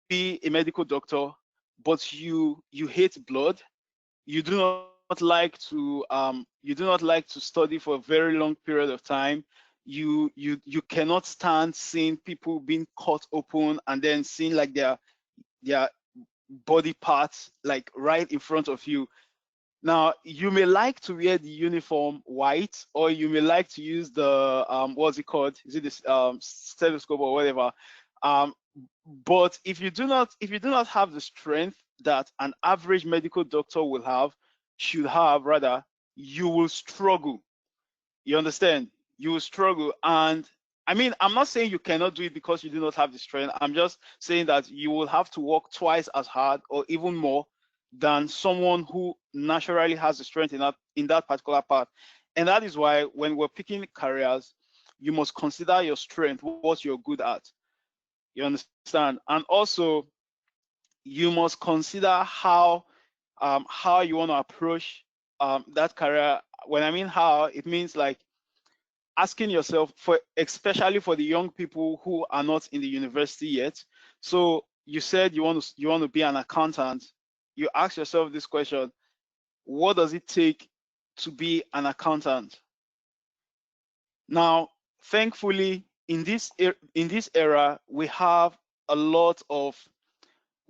be a medical doctor, but you hate blood. You do not like to study for a very long period of time. You cannot stand seeing people being cut open and then seeing like their body parts like right in front of you. Now, you may like to wear the uniform white, or you may like to use the what's it called? Is it this stethoscope or whatever? Um, but if you do not have the strength that an average medical doctor will have, should have rather, you will struggle. You understand? You will struggle. And I mean, I'm not saying you cannot do it because you do not have the strength. I'm just saying that you will have to work twice as hard or even more than someone who naturally has the strength in that particular part. And that is why when we're picking careers, you must consider your strength, what you're good at. You understand? And also you must consider how you want to approach that career. When I mean how, it means like asking yourself, for especially for the young people who are not in the university yet. So you said you want to be an accountant. You ask yourself this question: what does it take to be an accountant? Now, thankfully, in this era, a lot of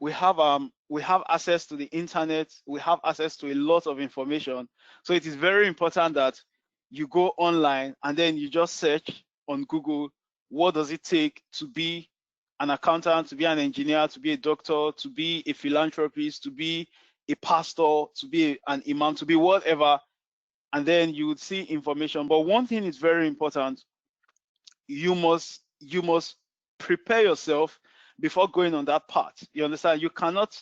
we have access to the internet. We have access to a lot of information. So it is very important that you go online and then you just search on Google, what does it take to be an accountant, to be an engineer, to be a doctor, to be a philanthropist, to be a pastor, to be an imam, to be whatever. And then you would see information. But one thing is very important: you must prepare yourself before going on that path. You understand? You cannot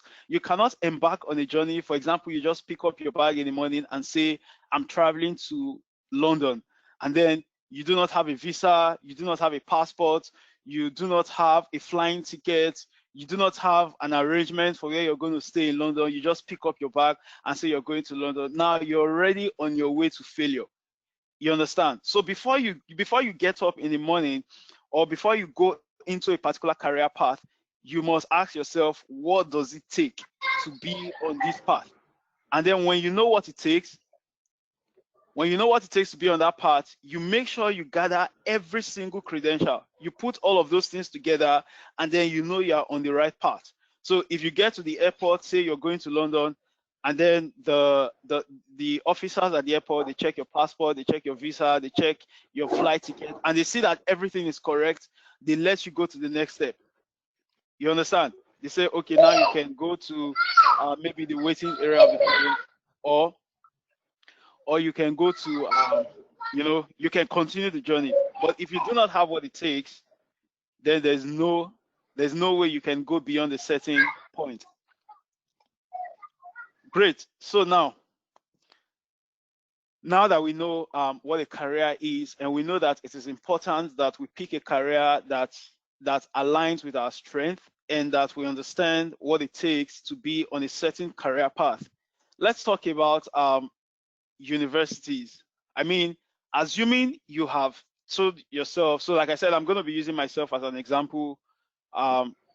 embark on a journey. For example, you just pick up your bag in the morning and say, I'm traveling to London, and then you do not have a visa, you do not have a passport, you do not have a flying ticket, you do not have an arrangement for where you're going to stay in London. You just pick up your bag and say you're going to London. Now you're already on your way to failure. You understand? So before you get up in the morning, or before you go into a particular career path, you must ask yourself, what does it take to be on this path? And then when you know what it takes to be on that path, you make sure you gather every single credential. You put all of those things together, and then you know you're on the right path. So if you get to the airport, say you're going to London, and then the officers at the airport, they check your passport, they check your visa, they check your flight ticket, and they see that everything is correct, they let you go to the next step. You understand? They say, okay, now you can go to maybe the waiting area of the plane, or you can go to you can continue the journey. But if you do not have what it takes, then there's no way you can go beyond a certain point. Great. So now that we know what a career is, and we know that it is important that we pick a career that aligns with our strength, and that we understand what it takes to be on a certain career path, let's talk about universities. I mean, assuming you have told yourself, so like I said, I'm going to be using myself as an example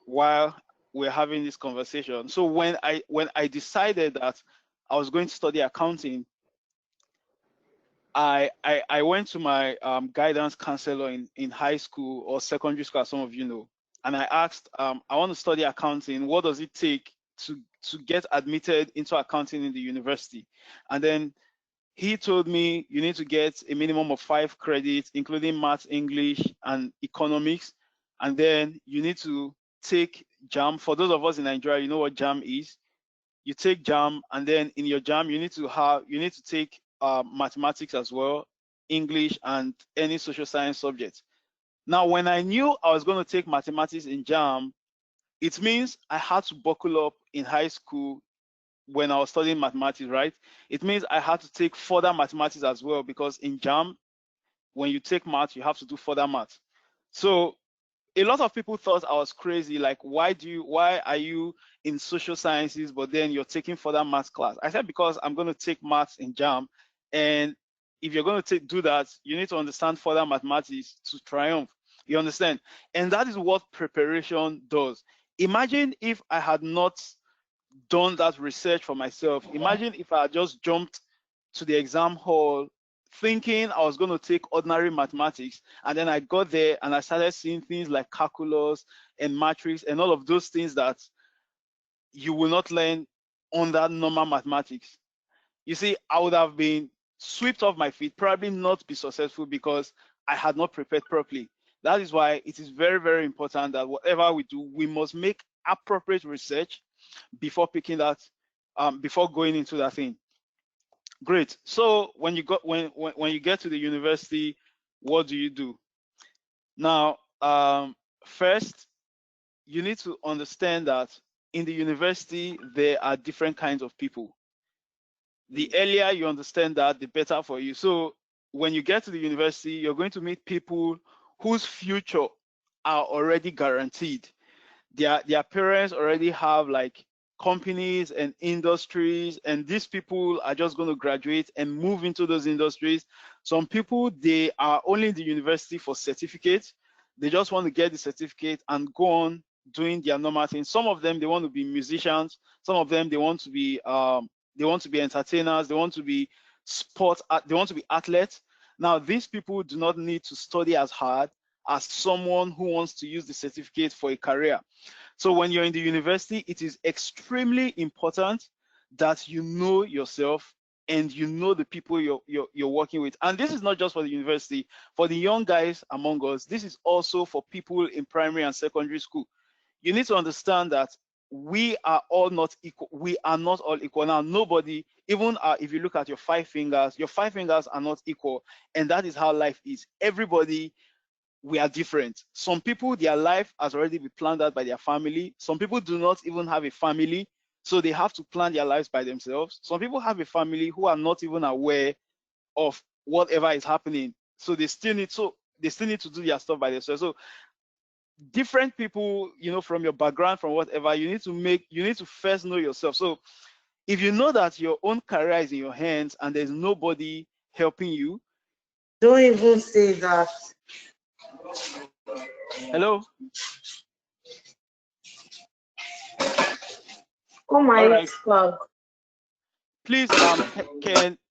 while we're having this conversation. So when I decided that I was going to study accounting, I went to my guidance counselor in high school or secondary school, as some of you know, and I asked, I want to study accounting. What does it take to get admitted into accounting in the university? And then he told me you need to get a minimum of 5 credits, including math, English, and economics. And then you need to take JAM. For those of us in Nigeria, you know what JAM is. You take JAM, and then in your JAM, you need to take mathematics as well, English, and any social science subject. Now, when I knew I was going to take mathematics in JAM, it means I had to buckle up in high school when I was studying mathematics, right? It means I had to take further mathematics as well, because in JAM, when you take math, you have to do further math. So a lot of people thought I was crazy. Like, why are you in social sciences, but then you're taking further math class? I said, because I'm going to take maths in JAM, and if you're going to do that, you need to understand further mathematics to triumph. You understand? And that is what preparation does. Imagine if I had not done that research for myself. Imagine if I had just jumped to the exam hall thinking I was going to take ordinary mathematics, and then I got there and I started seeing things like calculus and matrix and all of those things that you will not learn under normal mathematics. You see, I would have been swept off my feet, probably not be successful because I had not prepared properly. That is why it is very, very important that whatever we do, we must make appropriate research before picking that, before going into that thing. Great. So when you got when you get to the university, what do you do? Now, first, you need to understand that in the university there are different kinds of people. The earlier you understand that, the better for you. So when you get to the university, you're going to meet people whose future are already guaranteed. Their parents already have like companies and industries, and these people are just going to graduate and move into those industries. Some people, they are only in the university for certificates. They just want to get the certificate and go on doing their normal things. Some of them, they want to be musicians. Some of them, they want to be entertainers. They want to be they want to be athletes. Now, these people do not need to study as hard as someone who wants to use the certificate for a career. So when you're in the university, it is extremely important that you know yourself and you know the people you're working with. And this is not just for the university, for the young guys among us, this is also for people in primary and secondary school. You need to understand that we are all not equal. We are not all equal. Now, nobody, even if you look at your 5 fingers are not equal. And that is how life is. Everybody, we are different. Some people, their life has already been planned out by their family. Some people do not even have a family, so they have to plan their lives by themselves. Some people have a family who are not even aware of whatever is happening, so they still need to do their stuff by themselves. So different people, you know, from your background, from whatever, you need to first know yourself. So if you know that your own career is in your hands and there's nobody helping you, don't even say that. hello. Oh my. All right. God. Please,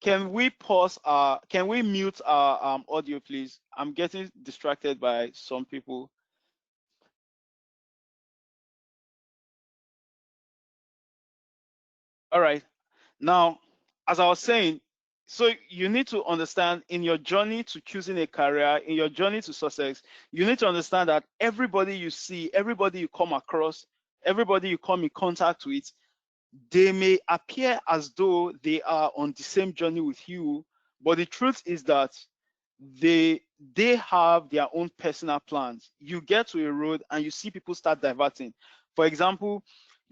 can we pause? Can we mute our audio, please? I'm getting distracted by some people. All right. Now, as I was saying, so you need to understand in your journey to choosing a career, in your journey to success, you need to understand that everybody you see, everybody you come across, everybody you come in contact with, they may appear as though they are on the same journey with you, but the truth is that they have their own personal plans. You get to a road and you see people start diverting. For example,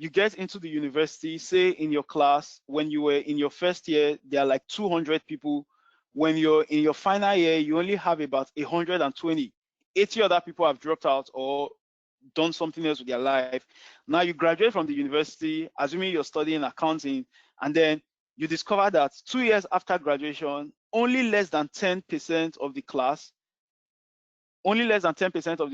you get into the university, say in your class, when you were in your first year, there are like 200 people. When you're in your final year, you only have about 120. 80 other people have dropped out or done something else with their life. Now you graduate from the university, assuming you're studying accounting, and then you discover that 2 years after graduation, only less than 10% of the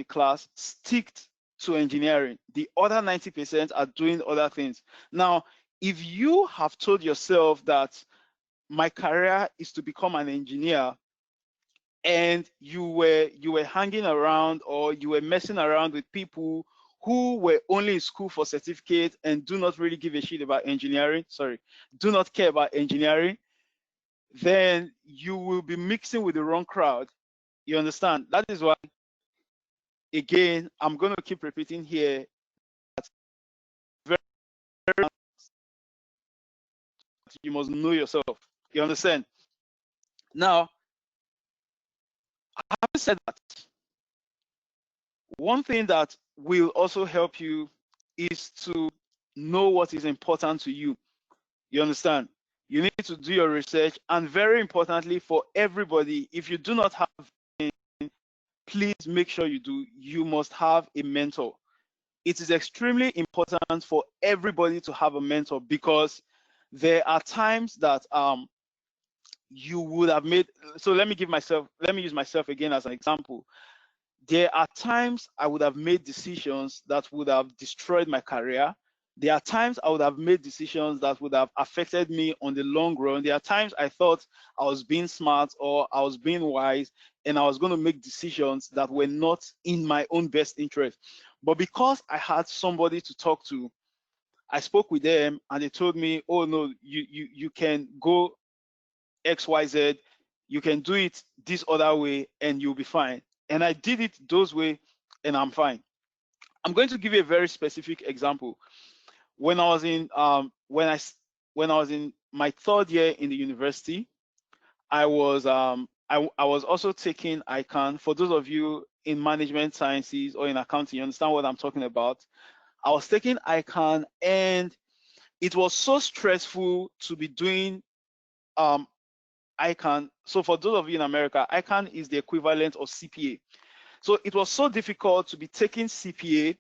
class, sticked to engineering. The other 90% are doing other things. Now, if you have told yourself that my career is to become an engineer, and you were hanging around or you were messing around with people who were only in school for certificate and do not really give a shit about engineering, do not care about engineering, then you will be mixing with the wrong crowd. You understand? That is why, again, I'm going to keep repeating here that you must know yourself. You understand? Now, having said that, one thing that will also help you is to know what is important to you. You understand? You need to do your research, and very importantly for everybody, if you do not have, please make sure you do. You must have a mentor. It is extremely important for everybody to have a mentor, because there are times that you would have made. So let me use myself again as an example. there are times I would have made decisions that would have destroyed my career. There are times I would have made decisions that would have affected me on the long run. There are times I thought I was being smart or I was being wise and I was going to make decisions that were not in my own best interest. But because I had somebody to talk to, I spoke with them and they told me, oh no, you can go XYZ, you can do it this other way and you'll be fine. And I did it those way and I'm fine. I'm going to give you a very specific example. When I was in when I was in my third year in the university, I was also taking ICANN. For those of you in management sciences or in accounting, you understand what I'm talking about. I was taking ICANN and it was so stressful to be doing um, ICANN. So for those of you in America, ICANN is the equivalent of CPA. So it was so difficult to be taking CPA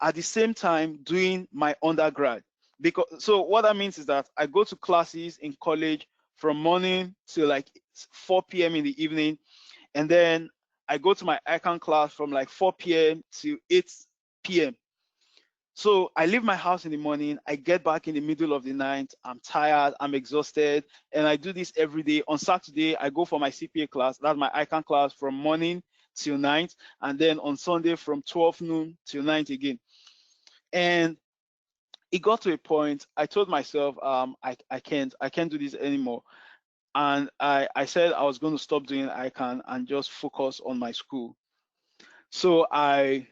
at the same time doing my undergrad. Because so what that means is that I go to classes in college from morning to like 4 p.m. in the evening, and then I go to my ICANN class from like 4 p.m. to 8 p.m. So I leave my house in the morning, I get back in the middle of the night, I'm tired, I'm exhausted, and I do this every day. On Saturday, I go for my CPA class, that's my ICANN class from morning till night, and then on Sunday from 12 noon till night again. And it got to a point, I told myself, I can't do this anymore. And I said I was going to stop doing ICANN and just focus on my school. So I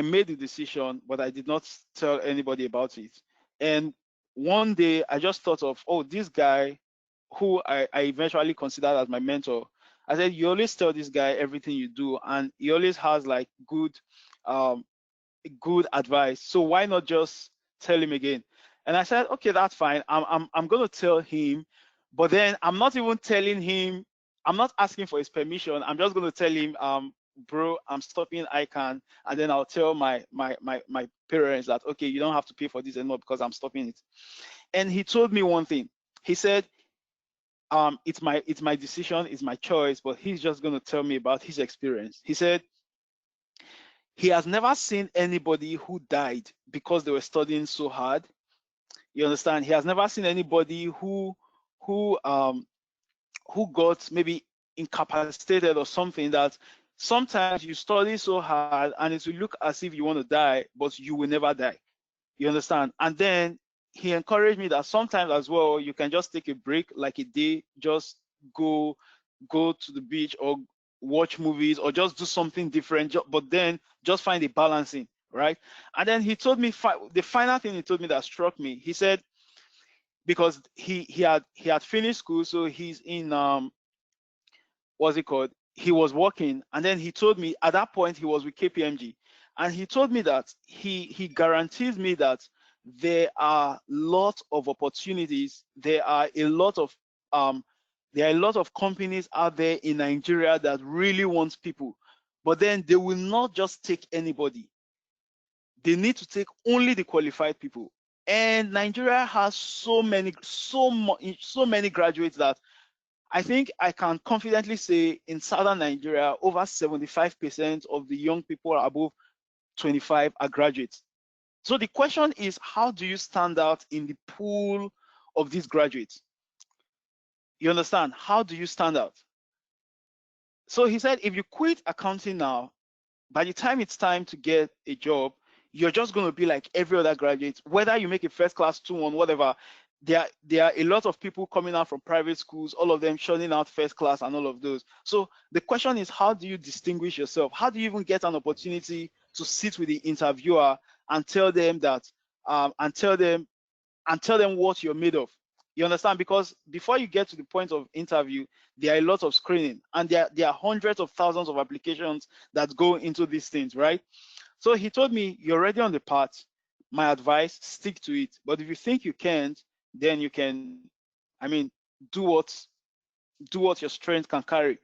made the decision, but I did not tell anybody about it. And one day I just thought of, oh, this guy who I eventually considered as my mentor. I said, you always tell this guy everything you do, and he always has like um, good advice. So why not just tell him again? And I said, okay, that's fine. I'm gonna tell him, but then I'm not even telling him. I'm not asking for his permission. I'm just gonna tell him, bro, I'm stopping ICANN, and then I'll tell my parents that okay, you don't have to pay for this anymore because I'm stopping it. And he told me one thing. He said, it's my decision, it's my choice, but he's just gonna tell me about his experience. He said he has never seen anybody who died because they were studying so hard. You understand? He has never seen anybody who um who got maybe incapacitated or something, that sometimes you study so hard and it will look as if you want to die, but you will never die. You understand? And then he encouraged me that sometimes as well you can just take a break, like a day, just go to the beach or watch movies or just do something different, but then just find a balancing, right? And then he told me the final thing he told me that struck me. He said, because he had finished school, so he's in what's it called? He was working, and then he told me at that point he was with KPMG, and he told me that he guarantees me that there are lots of opportunities. Um, there are a lot of companies out there in Nigeria that really want people, but then they will not just take anybody. They need to take only the qualified people. And Nigeria has so many graduates that I think I can confidently say in southern Nigeria, over 75% of the young people above 25 are graduates. So the question is, how do you stand out in the pool of these graduates? You understand? How do you stand out? So he said, if you quit accounting now, by the time it's time to get a job, you're just going to be like every other graduate, whether you make a first class 2-1, whatever. There are a lot of people coming out from private schools, all of them churning out first class and all of those. So the question is, how do you distinguish yourself? How do you even get an opportunity to sit with the interviewer and tell them that, and tell them what you're made of? You understand? Because before you get to the point of interview, there are a lot of screening, and there are hundreds of thousands of applications that go into these things, right? So he told me, you're already on the path. My advice, stick to it. But if you think you can't, then you can, I mean, do what do what your strength can carry.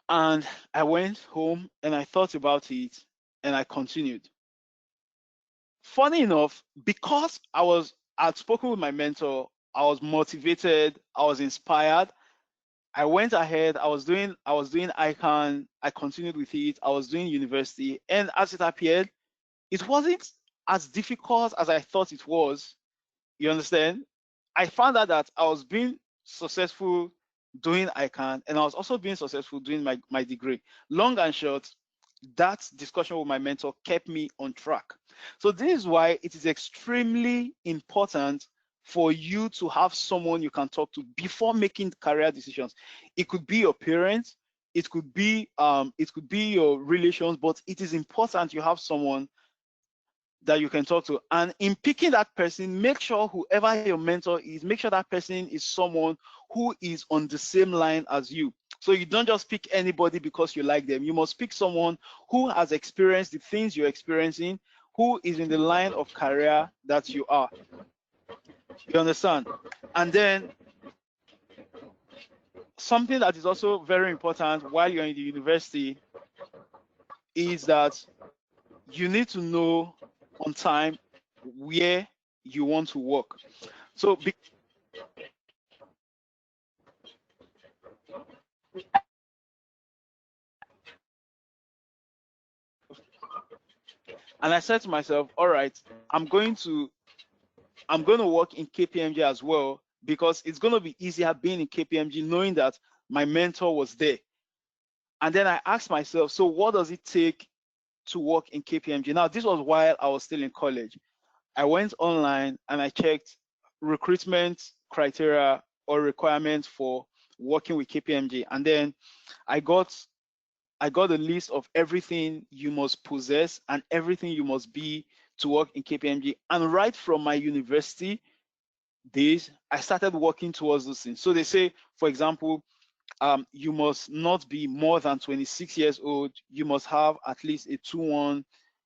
And I went home and I thought about it and I continued. Funny enough, because I'd spoken with my mentor, I was motivated, I was inspired. I went ahead. I was doing ICANN. I continued with it. I was doing university, and as it appeared, it wasn't as difficult as I thought it was. You understand? I found out that I was being successful doing ICANN, and I was also being successful doing my degree. Long and short, that discussion with my mentor kept me on track. So this is why it is extremely important for you to have someone you can talk to before making career decisions. It could be your parents, it could be your relations, but it is important you have someone that you can talk to. And in picking that person, make sure whoever your mentor is, make sure that person is someone who is on the same line as you. So you don't just pick anybody because you like them. You must pick someone who has experienced the things you're experiencing, who is in the line of career that you are. You understand? And then something that is also very important while you're in the university is that you need to know on time where you want to work. So and I said to myself, all right, I'm going to work in KPMG as well, because it's going to be easier being in KPMG knowing that my mentor was there. And then I asked myself, so what does it take to work in KPMG? Now, this was while I was still in college. I went online and I checked recruitment criteria or requirements for working with KPMG. And then I got a list of everything you must possess and everything you must be to work in KPMG. And right from my university days, I started working towards those things. So they say, for example, you must not be more than 26 years old. You must have at least a 2-1.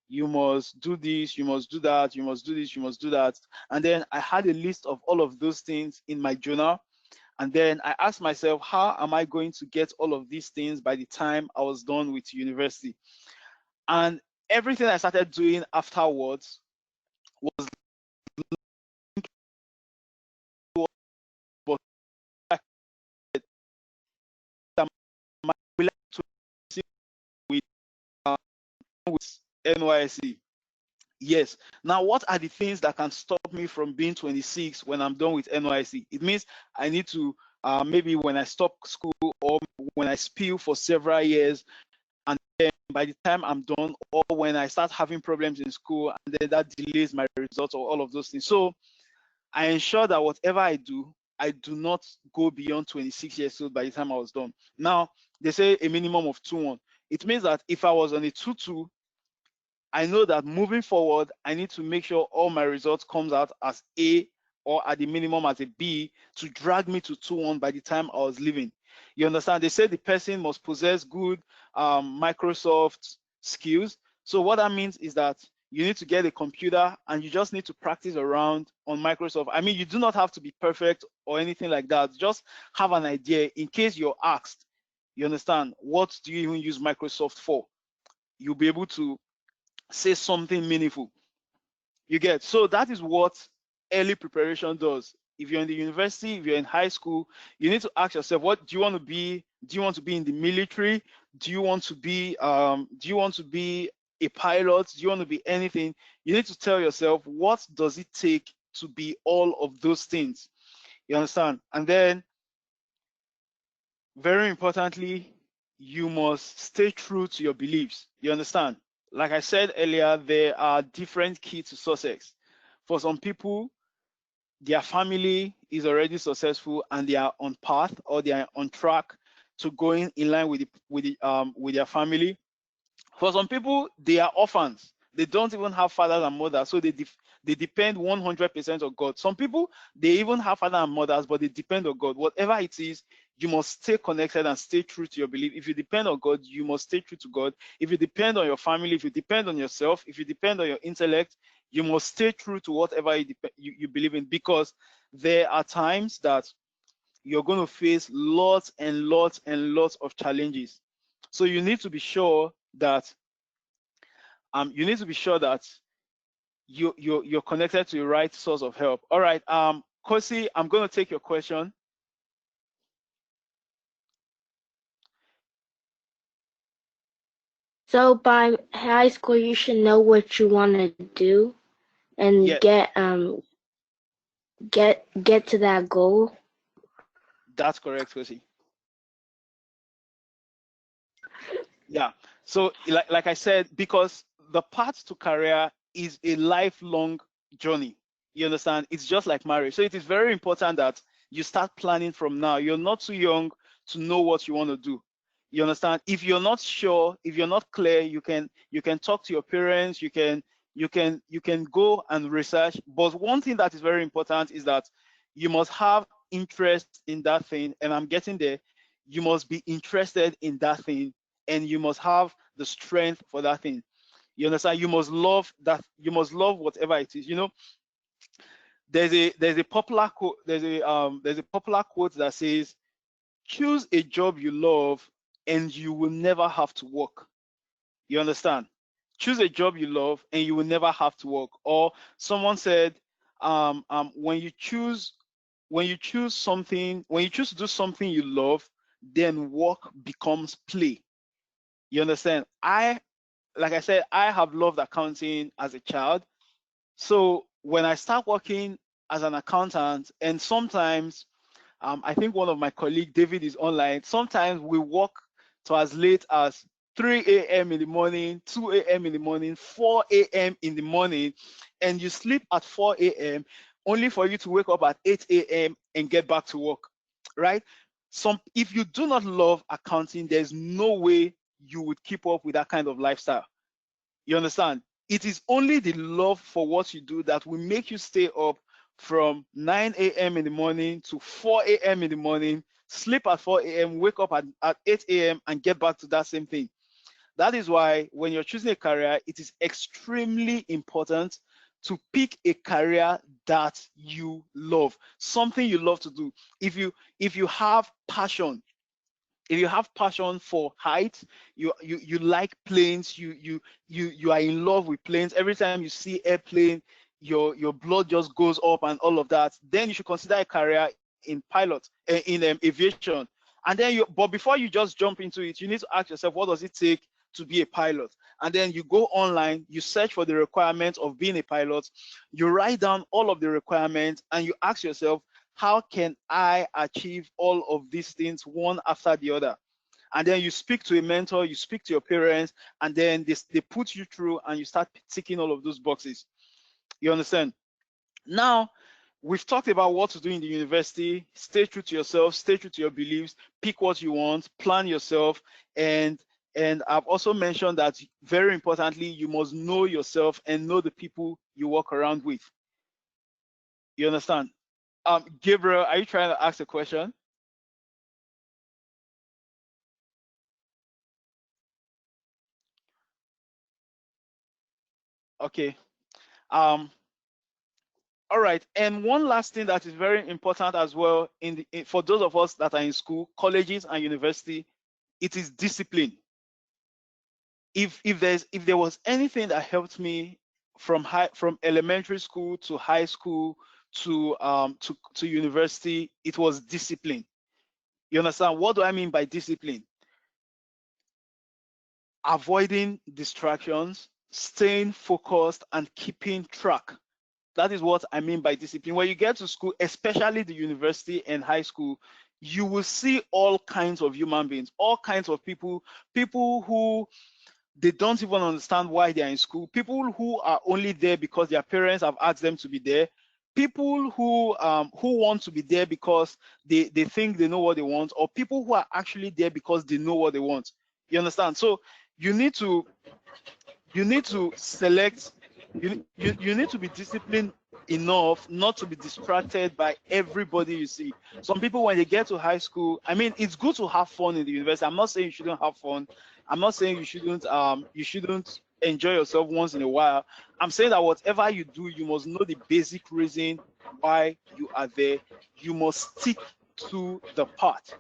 You must do this, you must do that, you must do this, you must do that. And then I had a list of all of those things in my journal. And then I asked myself, how am I going to get all of these things by the time I was done with university? And everything I started doing afterwards was with NYSC. Yes. Now, what are the things that can stop me from being 26 when I'm done with NYSC? It means I need to maybe when I stop school or when I spill for several years, and then by the time I'm done, or when I start having problems in school, and then that delays my results or all of those things. So I ensure that whatever I do not go beyond 26 years old by the time I was done. Now, they say a minimum of 2-1. It means that if I was on a 2-2, I know that moving forward, I need to make sure all my results comes out as A or at the minimum as a B to drag me to 2-1 by the time I was leaving. You understand? They say the person must possess good Microsoft skills. So what that means is that you need to get a computer and you just need to practice around on Microsoft. I mean, you do not have to be perfect or anything like that. Just have an idea in case you're asked, you understand, what do you even use Microsoft for? You'll be able to say something meaningful. You get? So that is what early preparation does. If you're in the university, if you're in high school, you need to ask yourself, what do you want to be? Do you want to be in the military? Do you want to be a pilot? Do you want to be anything? You need to tell yourself, what does it take to be all of those things? You understand? And then very importantly, you must stay true to your beliefs. You understand? Like I said earlier, there are different keys to success. For some people, their family is already successful and they are on path or they are on track to going in line with their family. For some people, they are orphans. They don't even have fathers and mothers, so they depend 100% on God. Some people, they even have fathers and mothers, but they depend on God. Whatever it is, you must stay connected and stay true to your belief. If you depend on God, you must stay true to God. If you depend on your family, if you depend on yourself, if you depend on your intellect, you must stay true to whatever you believe in, because there are times that you're going to face lots and lots and lots of challenges. So you need to be sure that you're connected to the right source of help. All right, Kosi, I'm going to take your question. So by high school, you should know what you want to do and Yes, get to that goal. that's correct, Kosi. Yeah. So like I said, because the path to career is a lifelong journey. You understand? It's just like marriage. So it is very important that you start planning from now. You're not too young to know what you want to do. You understand? If you're not sure, if you're not clear, you can talk to your parents, you can go and research. But one thing that is very important is that you must have interest in that thing, and I'm getting there. You must be interested in that thing, and you must have the strength for that thing. You understand? You must love that. You must love whatever it is. There's a popular quote. There's a popular quote that says, "Choose a job you love, and you will never have to work." You understand? Choose a job you love, and you will never have to work. Or someone said, when you choose to do something you love, then work becomes play. You understand? Like I said, I have loved accounting as a child. So when I start working as an accountant, and sometimes I think one of my colleague David is online. Sometimes we work to as late as 3 a.m. in the morning, 2 a.m. in the morning, 4 a.m. in the morning, and you sleep at 4 a.m. only for you to wake up at 8 a.m. and get back to work, right? If you do not love accounting, there's no way you would keep up with that kind of lifestyle. You understand? It is only the love for what you do that will make you stay up from 9 a.m. in the morning to 4 a.m. in the morning, sleep at 4 a.m., wake up at 8 a.m., and get back to that same thing. That is why when you're choosing a career, it is extremely important to pick a career that you love, something you love to do. If you have passion, if you have passion for heights, you like planes, you are in love with planes. Every time you see airplane, your blood just goes up and all of that, then you should consider a career in aviation. And then but before you just jump into it, you need to ask yourself, what does it take to be a pilot? And then you go online, you search for the requirements of being a pilot, you write down all of the requirements, and you ask yourself, how can I achieve all of these things one after the other? And then you speak to a mentor, you speak to your parents, and then they put you through, and you start ticking all of those boxes. You understand? Now, we've talked about what to do in the university. Stay true to yourself, stay true to your beliefs, pick what you want, plan yourself, and I've also mentioned that, very importantly, you must know yourself and know the people you walk around with. You understand? Gabriel, are you trying to ask a question? Okay. Um, all right. And one last thing that is very important as well for those of us that are in school, colleges and university, it is discipline. If there was anything that helped me from elementary school to high school to university, it was discipline. You understand? What do I mean by discipline? Avoiding distractions, staying focused, and keeping track. That is what I mean by discipline. When you get to school, especially the university and high school, you will see all kinds of human beings, all kinds of people who they don't even understand why they are in school, people who are only there because their parents have asked them to be there, people who want to be there because they think they know what they want, or people who are actually there because they know what they want. You understand? So you need to select. You need to be disciplined enough not to be distracted by everybody you see. Some people, when they get to high school, I mean, it's good to have fun in the university. I'm not saying you shouldn't have fun. I'm not saying you shouldn't enjoy yourself once in a while. I'm saying that whatever you do, you must know the basic reason why you are there. You must stick to the path.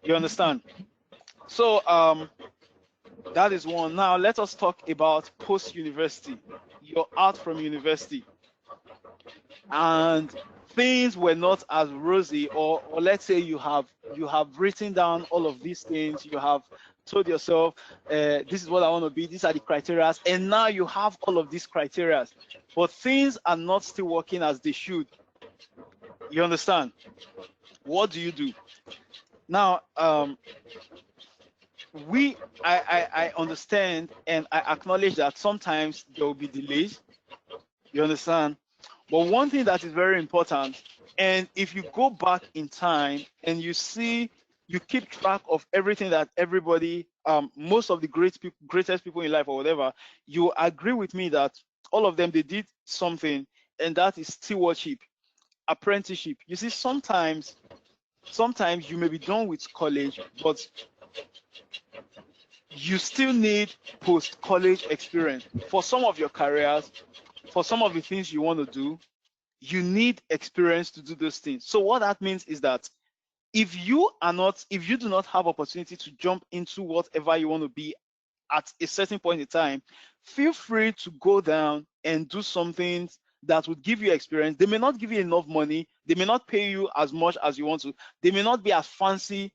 You understand? So that is one. Now let us talk about post-university. You're out from university, and things were not as rosy, or let's say you have written down all of these things. You have told yourself, this is what I want to be, these are the criteria, and now you have all of these criteria, but things are not still working as they should. You understand? What do you do? Now, I understand and I acknowledge that sometimes there will be delays. You understand? But one thing that is very important, and if you go back in time and you see, you keep track of everything that everybody, most of the greatest people in life or whatever, you agree with me that all of them, they did something, and that is stewardship, apprenticeship. You see, sometimes you may be done with college, but you still need post-college experience for some of your careers, for some of the things you want to do. You need experience to do those things. So what that means is that if you do not have opportunity to jump into whatever you want to be at a certain point in time, feel free to go down and do something that would give you experience. They may not give you enough money, they may not pay you as much as you want to, they may not be as fancy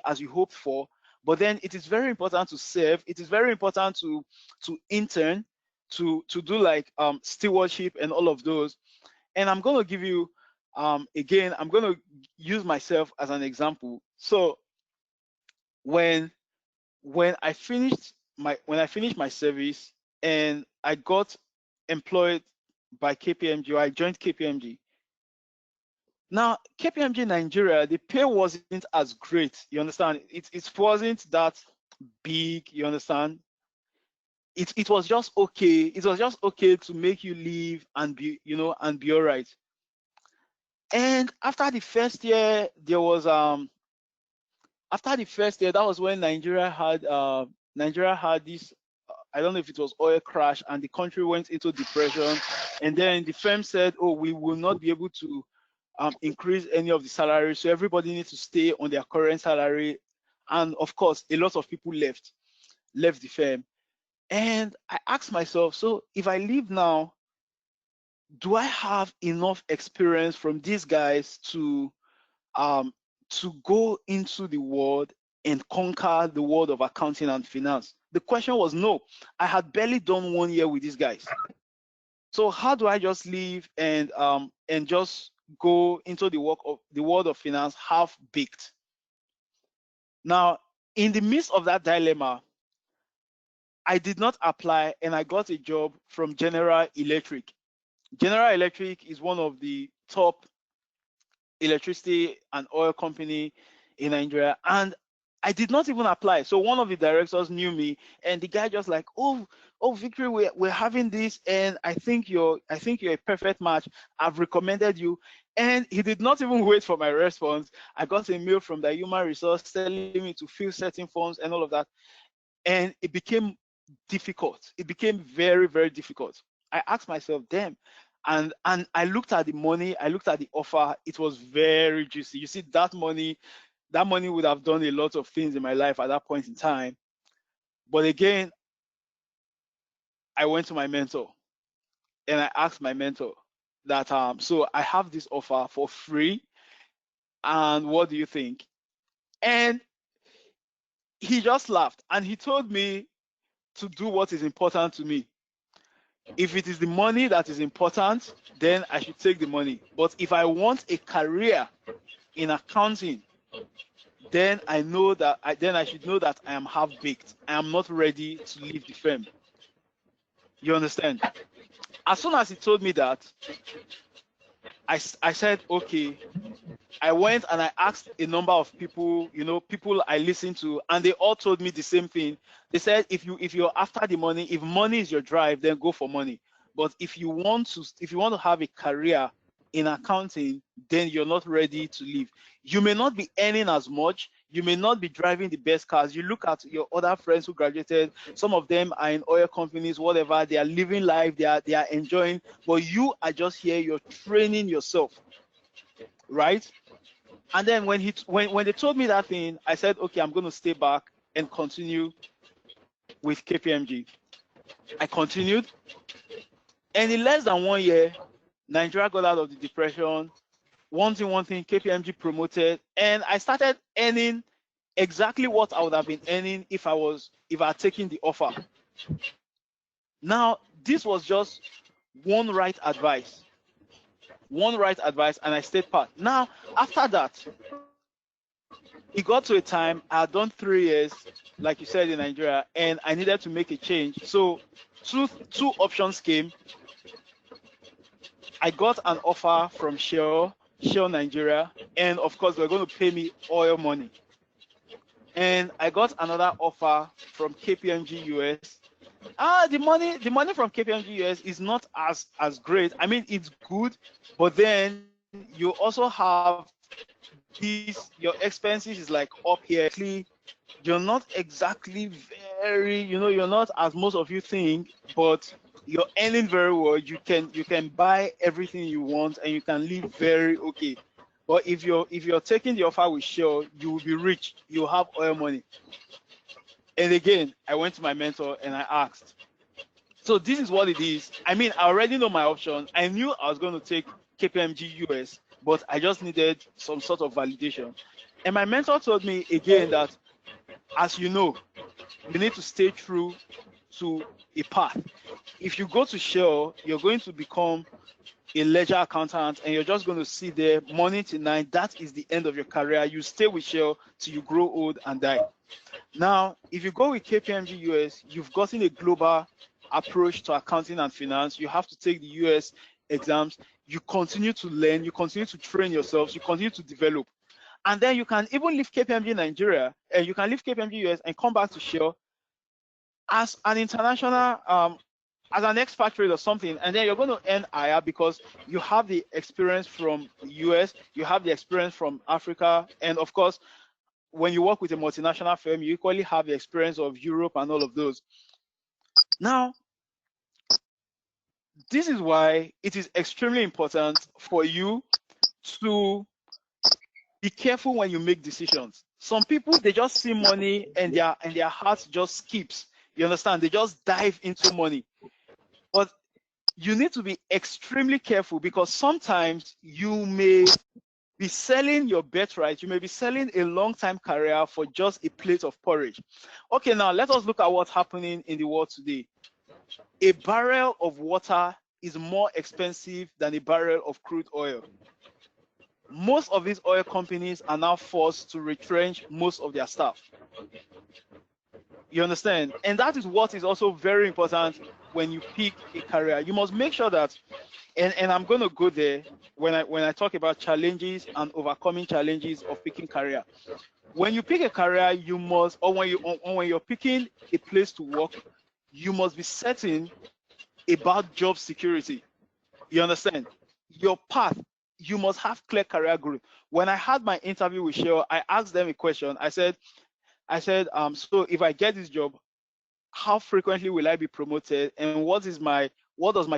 as you hoped for, but then it is very important to serve. It is very important to intern, to do like stewardship and all of those. And I'm going to give you again, I'm going to use myself as an example. So when I finished my service and I got employed by KPMG, or I joined KPMG. Now, KPMG Nigeria, the pay wasn't as great. You understand? It wasn't that big. You understand? It was just okay. It was just okay to make you live and be, and be all right. And after the first year, there was that was when Nigeria had this, I don't know if it was oil crash, and the country went into depression. And then the firm said, oh, we will not be able to increase any of the salaries, so everybody needs to stay on their current salary. And of course, a lot of people left the firm. And I asked myself, so if I leave now, do I have enough experience from these guys to go into the world and conquer the world of accounting and finance? The question was no. I had barely done 1 year with these guys. So how do I just leave and just go into the world of finance half baked? Now, in the midst of that dilemma, I did not apply, and I got a job from General Electric. General Electric is one of the top electricity and oil company in Nigeria, and I did not even apply. So one of the directors knew me, and the guy just like, oh Victory, we're having this, and I think you're a perfect match. I've recommended you. And he did not even wait for my response. I got a mail from the human resource telling me to fill certain forms and all of that, and it became difficult. It became very, very difficult. I asked myself, damn. And I looked at the money, I looked at the offer. It was very juicy. You see, that money would have done a lot of things in my life at that point in time. But again, I went to my mentor and I asked my mentor that, so I have this offer for free, and what do you think? And he just laughed and he told me to do what is important to me. If it is the money that is important, then I should take the money. But if I want a career in accounting, then I should know that I am half baked. I am not ready to leave the firm. You understand? As soon as he told me that, I said, okay. I went and I asked a number of people, people I listened to, and they all told me the same thing. They said, if you're after the money, if money is your drive, then go for money. But if you want to have a career in accounting, then you're not ready to leave. You may not be earning as much. You may not be driving the best cars. You look at your other friends who graduated. Some of them are in oil companies, whatever. They are living life. They are enjoying. But you are just here. You're training yourself, right? And then when they told me that thing, I said, okay, I'm going to stay back and continue with KPMG. I continued, and in less than 1 year, Nigeria got out of the depression. One thing, KPMG promoted, and I started earning exactly what I would have been earning if I had taken the offer. Now, this was just one right advice, and I stayed pat. Now, after that, it got to a time I had done 3 years, like you said, in Nigeria, and I needed to make a change. So two options came. I got an offer from Shell Nigeria, and of course they're going to pay me oil money. And I got another offer from KPMG US. The money from KPMG US is not as great. I mean, it's good, but then you also have your expenses is like up here. You're not exactly very, you're not as most of you think, but you're earning very well. You can buy everything you want and you can live very okay. But if you're taking the offer with Shell, you will be rich. You have oil money. And again, I went to my mentor and I asked. So this is what it is. I mean, I already know my option. I knew I was going to take KPMG US, but I just needed some sort of validation. And my mentor told me again that, as you know, you need to stay true to a path. If you go to Shell, you're going to become a ledger accountant and you're just going to sit there morning to night. That is the end of your career. You stay with Shell till you grow old and die. Now, if you go with KPMG US, you've gotten a global approach to accounting and finance. You have to take the US exams. You continue to learn. You continue to train yourselves. You continue to develop. And then you can even leave KPMG Nigeria and you can leave KPMG US and come back to Shell as an international, as an expatriate or something, and then you're going to earn higher because you have the experience from the US, you have the experience from Africa, and of course, when you work with a multinational firm, you equally have the experience of Europe and all of those. Now, this is why it is extremely important for you to be careful when you make decisions. Some people, they just see money and their heart just skips. You understand? They just dive into money. But you need to be extremely careful because sometimes you may be selling your birthright. You may be selling a long-time career for just a plate of porridge. Okay, now let us look at what's happening in the world today. A barrel of water is more expensive than a barrel of crude oil. Most of these oil companies are now forced to retrench most of their staff. You understand? And that is what is also very important when you pick a career. You must make sure that, and I'm going to go there when I talk about challenges and overcoming challenges of picking career. When you pick a career, you must, or when you're picking a place to work, you must be certain about job security. You understand? Your path, you must have clear career growth. When I had my interview with Shell, I asked them a question. I said, so if I get this job, how frequently will I be promoted, and what does my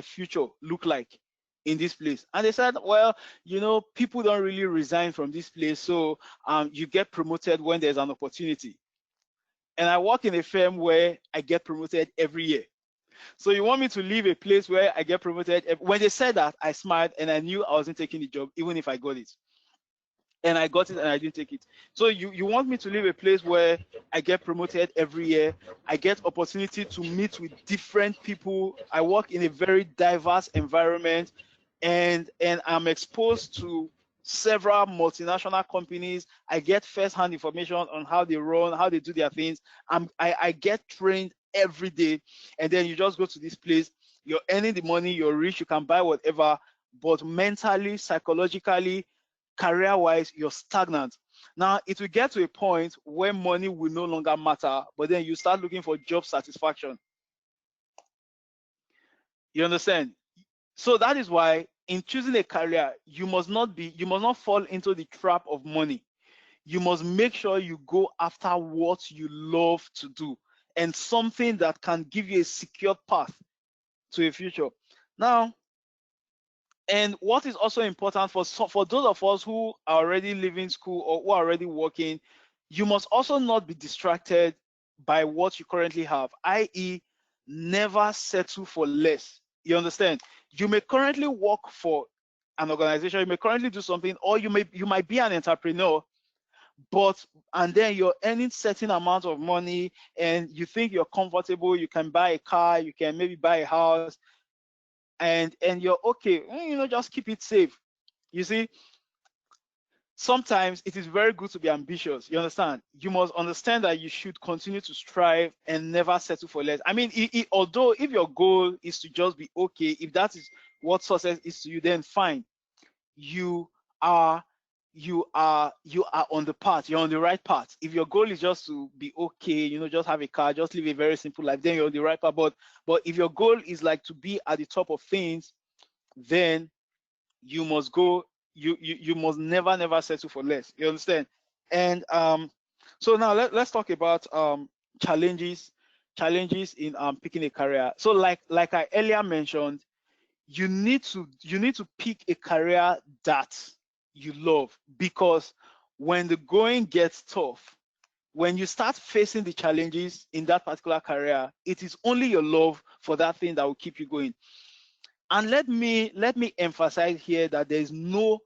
future look like in this place? And they said, well, people don't really resign from this place, so you get promoted when there's an opportunity. And I work in a firm where I get promoted every year. So you want me to leave a place where I get promoted? When they said that, I smiled and I knew I wasn't taking the job, even if I got it. And I got it and I didn't take it. So you want me to leave a place where I get promoted every year, I get opportunity to meet with different people, I work in a very diverse environment, and I'm exposed to several multinational companies. I get first-hand information on how they run, how they do their things. I get trained every day, and then you just go to this place, you're earning the money, you're rich, you can buy whatever, but mentally, psychologically, career-wise, you're stagnant. Now, it will get to a point where money will no longer matter, but then you start looking for job satisfaction. You understand? So that is why in choosing a career, you must not fall into the trap of money. You must make sure you go after what you love to do and something that can give you a secure path to a future. Now, and what is also important for those of us who are already leaving school or who are already working, you must also not be distracted by what you currently have, i.e., never settle for less. You understand? You may currently work for an organization, you may currently do something, or you might be an entrepreneur, and then you're earning certain amount of money and you think you're comfortable, you can buy a car, you can maybe buy a house, and you're okay, just keep it safe. You see, sometimes it is very good to be ambitious. You understand? You must understand that you should continue to strive and never settle for less. I mean, although if your goal is to just be okay, if that is what success is to you, then fine. You are you are on the path. You're on the right path. If your goal is just to be okay, just have a car, just live a very simple life, then you're on the right path. But if your goal is like to be at the top of things, then you must go, you must never settle for less. You understand? And so now let's talk about challenges in picking a career. So like I earlier mentioned, you need to pick a career that you love, because when the going gets tough, when you start facing the challenges in that particular career, it is only your love for that thing that will keep you going. And let me emphasize here that there's no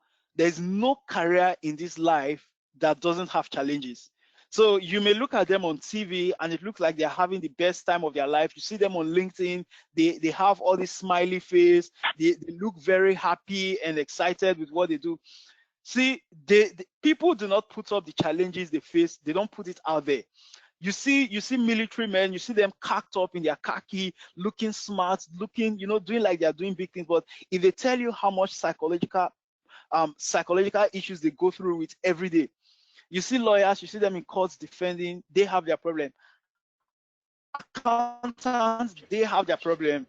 career in this life that doesn't have challenges. So you may look at them on TV and it looks like they're having the best time of their life. You see them on LinkedIn, they have all this smiley face, they look very happy and excited with what they do. See, people do not put up the challenges they face, they don't put it out there. You see military men, you see them cocked up in their khaki, looking smart, looking, doing like they're doing big things. But if they tell you how much psychological issues they go through with every day, you see lawyers, you see them in courts defending, they have their problem. Accountants, they have their problem.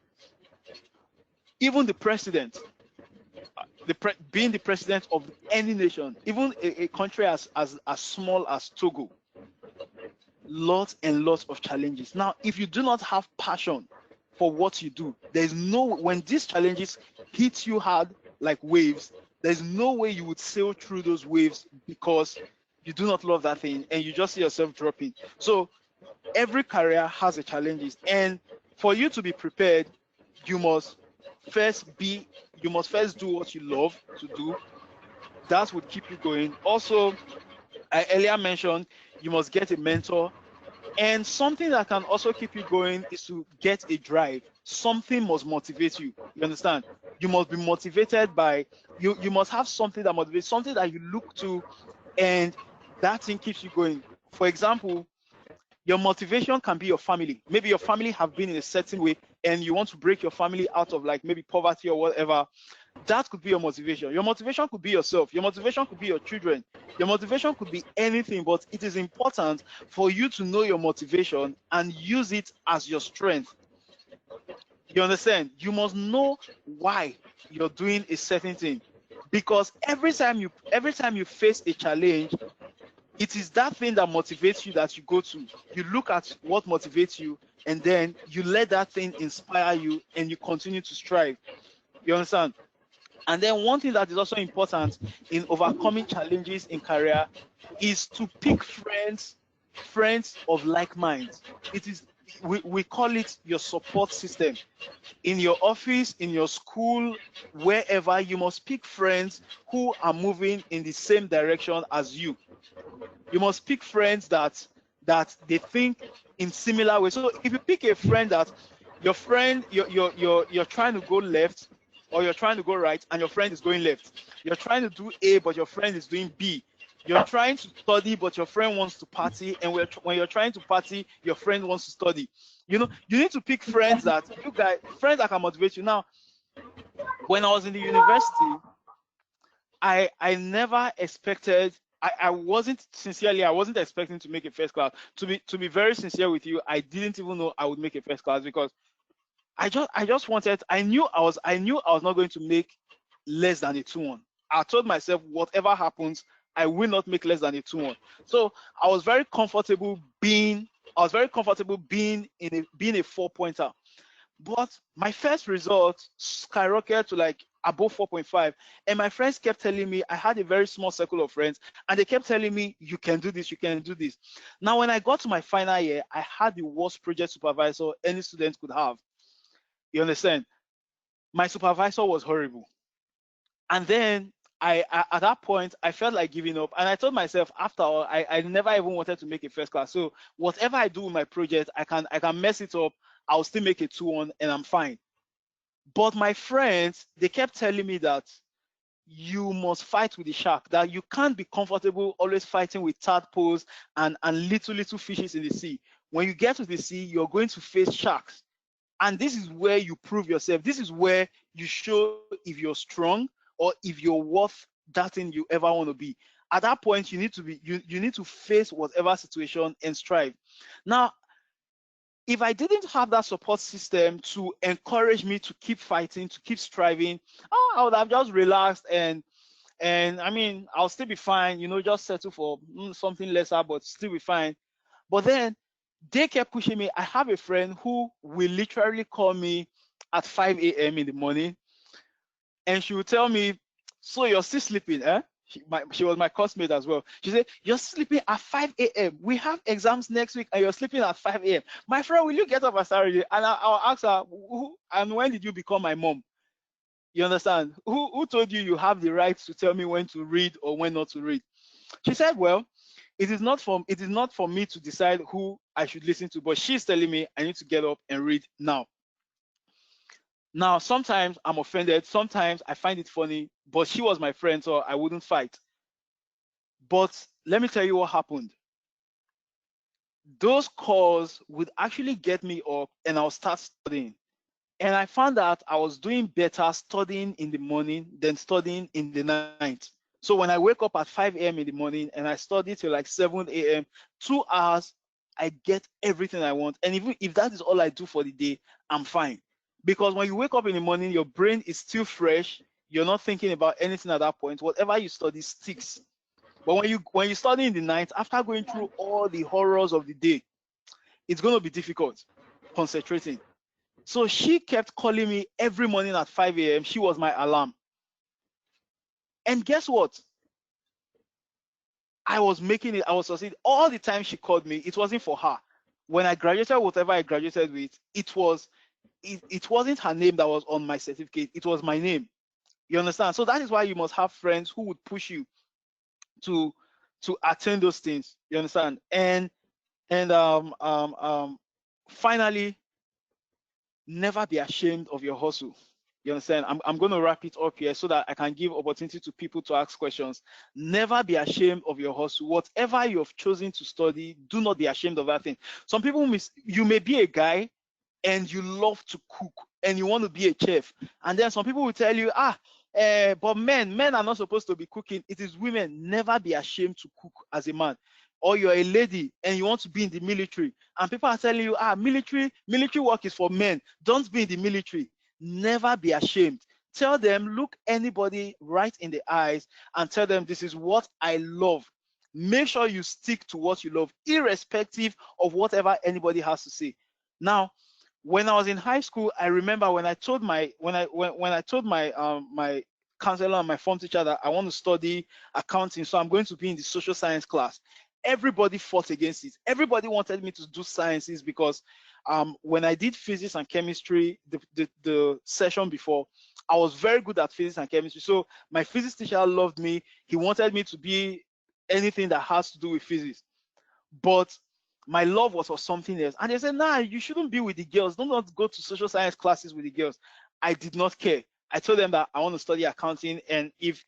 Even the president, being the president of any nation, even a country as small as Togo, lots and lots of challenges. Now, if you do not have passion for what you do, when these challenges hit you hard like waves, there's no way you would sail through those waves, because you do not love that thing and you just see yourself dropping. So every career has its challenges, and for you to be prepared, you must first do what you love to do. That would keep you going. Also, I earlier mentioned you must get a mentor. And something that can also keep you going is to get a drive. Something must motivate you. You understand? You must be motivated by, you must have something that motivates, something that you look to, and that thing keeps you going. For example, your motivation can be your family. Maybe your family have been in a certain way and you want to break your family out of like maybe poverty or whatever. That could be your motivation. Your motivation could be yourself. Your motivation could be your children. Your motivation could be anything, but it is important for you to know your motivation and use it as your strength. You understand? You must know why you're doing a certain thing, because every time you face a challenge, it is that thing that motivates you that you go to. You look at what motivates you, and then you let that thing inspire you, and you continue to strive. You understand? And then one thing that is also important in overcoming challenges in career is to pick friends of like minds. It is, we call it your support system. In your office, in your school, wherever, you must pick friends who are moving in the same direction as you. You must pick friends that they think in similar ways. So if you pick a friend that your friend, you're trying to go left, or you're trying to go right and your friend is going left. You're trying to do A, but your friend is doing B. You're trying to study, but your friend wants to party. And when you're trying to party, your friend wants to study. You need to pick friends that can motivate you. Now, when I was in the university, I never expected, I wasn't expecting to make a first class. To be very sincere with you, I didn't even know I would make a first class, because I just wanted, I knew I was not going to make less than a 2-1. I told myself, whatever happens, I will not make less than a 2-1. So I was very comfortable being in being a 4-pointer. But my first result skyrocketed to like above 4.5. And my friends kept telling me, I had a very small circle of friends, and they kept telling me, you can do this, you can do this. Now, when I got to my final year, I had the worst project supervisor any student could have. You understand? My supervisor was horrible. And then at that point I felt like giving up, and I told myself, after all, I never even wanted to make a first class. So whatever I do with my project, I can mess it up. I'll still make a 2-1 and I'm fine. But my friends, they kept telling me that you must fight with the shark, that you can't be comfortable always fighting with tadpoles and little fishes in the sea. When you get to the sea, you're going to face sharks. And this is where you prove yourself. This is where you show if you're strong or if you're worth that thing you ever want to be. At that point, you need to be you need to face whatever situation and strive. Now, if I didn't have that support system to encourage me to keep fighting, to keep striving, I would have just relaxed and I mean, I'll still be fine, just settle for something lesser, but still be fine. But then they kept pushing me. I have a friend who will literally call me at 5 a.m. in the morning, and she will tell me, "So you're still sleeping, eh?" She was my classmate as well. She said, "You're sleeping at 5 a.m. We have exams next week, and you're sleeping at 5 a.m. My friend, will you get up and start reading?" And I'll ask her, "And when did you become my mom?" You understand? Who told you you have the right to tell me when to read or when not to read? She said, "Well, it is not for me to decide who I should listen to, but she's telling me I need to get up and read now." Now, sometimes I'm offended, sometimes I find it funny, but she was my friend, so I wouldn't fight. But let me tell you what happened. Those calls would actually get me up and I'll start studying. And I found that I was doing better studying in the morning than studying in the night. So when I wake up at 5 a.m. in the morning and I study till like 7 a.m., 2 hours, I get everything I want. And even if that is all I do for the day, I'm fine. Because when you wake up in the morning, your brain is still fresh. You're not thinking about anything at that point. Whatever you study sticks. But when you study in the night, after going through all the horrors of the day, it's going to be difficult concentrating. So she kept calling me every morning at 5 a.m. She was my alarm. And guess what? I was making it, I was succeeding. All the time she called me, it wasn't for her. When I graduated, whatever I graduated with, it wasn't her name that was on my certificate, it was my name. You understand? So that is why you must have friends who would push you to attain those things. You understand? And finally, never be ashamed of your hustle. You understand? I'm going to wrap it up here so that I can give opportunity to people to ask questions. Never be ashamed of your hustle. Whatever you have chosen to study, do not be ashamed of that thing. Some people, you may be a guy and you love to cook and you want to be a chef. And then some people will tell you, but men are not supposed to be cooking. It is women. Never be ashamed to cook as a man. Or you're a lady and you want to be in the military, and people are telling you, military work is for men. Don't be in the military. Never be ashamed. Tell them, look anybody right in the eyes and tell them, this is what I love. Make sure you stick to what you love, irrespective of whatever anybody has to say. Now, when I was in high school, I remember when I told my my counselor and my form teacher that I want to study accounting, so I'm going to be in the social science class. Everybody fought against it. Everybody wanted me to do sciences because when I did physics and chemistry, the session before, I was very good at physics and chemistry. So my physics teacher loved me. He wanted me to be anything that has to do with physics. But my love was for something else. And they said, nah, you shouldn't be with the girls. Don't not go to social science classes with the girls. I did not care. I told them that I want to study accounting. And if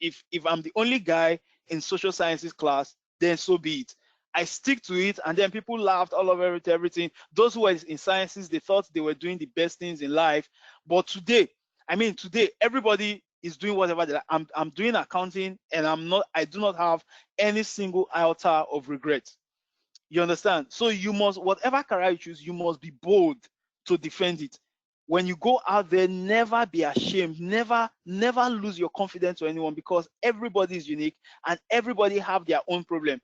I'm the only guy in social sciences class, then so be it. I stick to it. And then people laughed all over everything. Those who were in sciences, they thought they were doing the best things in life. But today, everybody is doing whatever they like. I'm doing accounting, and I do not have any single iota of regret. You understand? So you must, whatever career you choose, you must be bold to defend it. When you go out there, never be ashamed. Never lose your confidence to anyone, because everybody is unique and everybody have their own problem.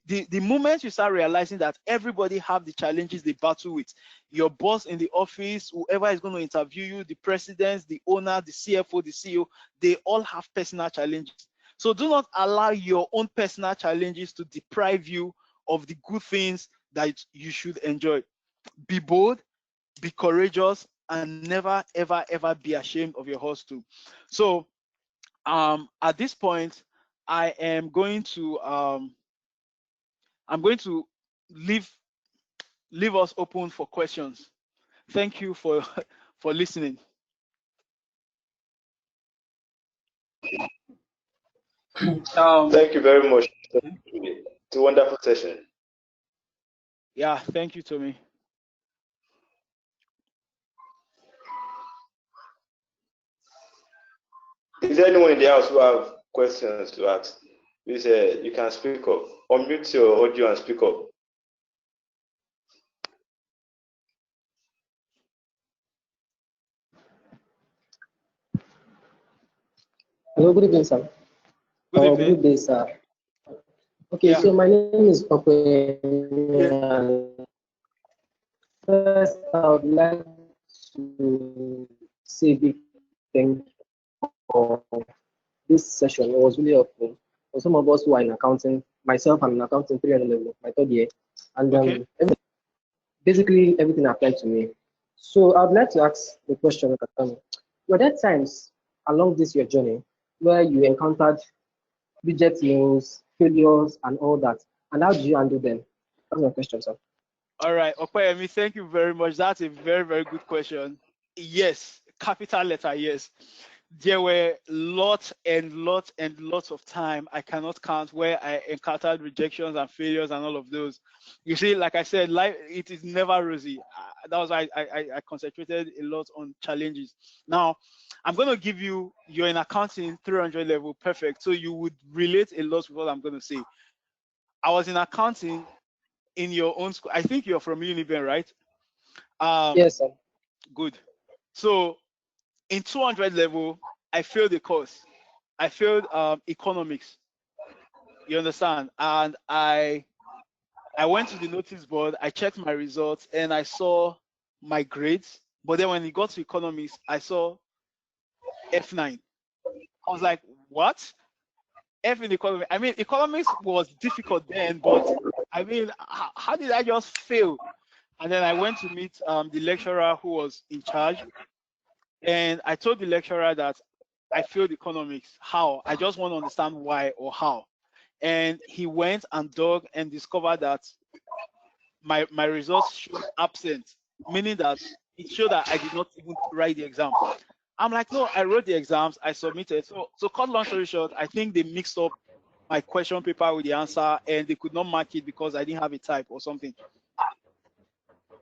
The moment you start realizing that everybody have the challenges they battle with, your boss in the office, whoever is going to interview you, the president, the owner, the CFO, the CEO, they all have personal challenges. So do not allow your own personal challenges to deprive you of the good things that you should enjoy. Be bold, be courageous, and never ever be ashamed of your hustle. So At this point, I am going to I'm going to leave us open for questions. Thank you for for listening. Thank you very much. It's a wonderful session. Yeah, thank you, Tommy. Is there anyone in the house who have questions to ask? Please, you can speak up. Unmute your audio and speak up. Hello, good evening, sir. Good evening. Good day, sir. Okay, Yeah. so my name is Pape. First, I would like to say big thank you for this session. It was really helpful. For some of us who are in accounting, myself, I'm in accounting 300 level, my third year, and Okay. basically everything applied to me. So I'd like to ask the question, were there times along this your journey where you encountered reject meals, failures, and all that? And how do you handle them? That's my question, sir. All right, Opeyemi, thank you very much. That's a very, very good question. Yes, capital letter, yes. There were lots and lots and lots of time I cannot count where I encountered rejections and failures and all of those. You see, like I said, life, it is never rosy. That was why I concentrated a lot on challenges. Now, I'm going to give you, you're in accounting 300 level, perfect. So you would relate a lot with what I'm going to say. I was in accounting in your own school. I think you're from Uniben, right? Yes, sir. Good. So in 200 level, I failed the course. I failed economics. You understand? And I went to the notice board. I checked my results and I saw my grades. But then when it got to economics, I saw F9. I was like, what? F in economics. I mean, economics was difficult then, but I mean, how did I just fail? And then I went to meet the lecturer who was in charge. And I told the lecturer that I failed economics. How? I just want to understand why or how. And he went and dug and discovered that my results showed absent, meaning that it showed that I did not even write the exam. I'm like, no, I wrote the exams, I submitted. So cut long story short, I think they mixed up my question paper with the answer and they could not mark it because I didn't have a type or something.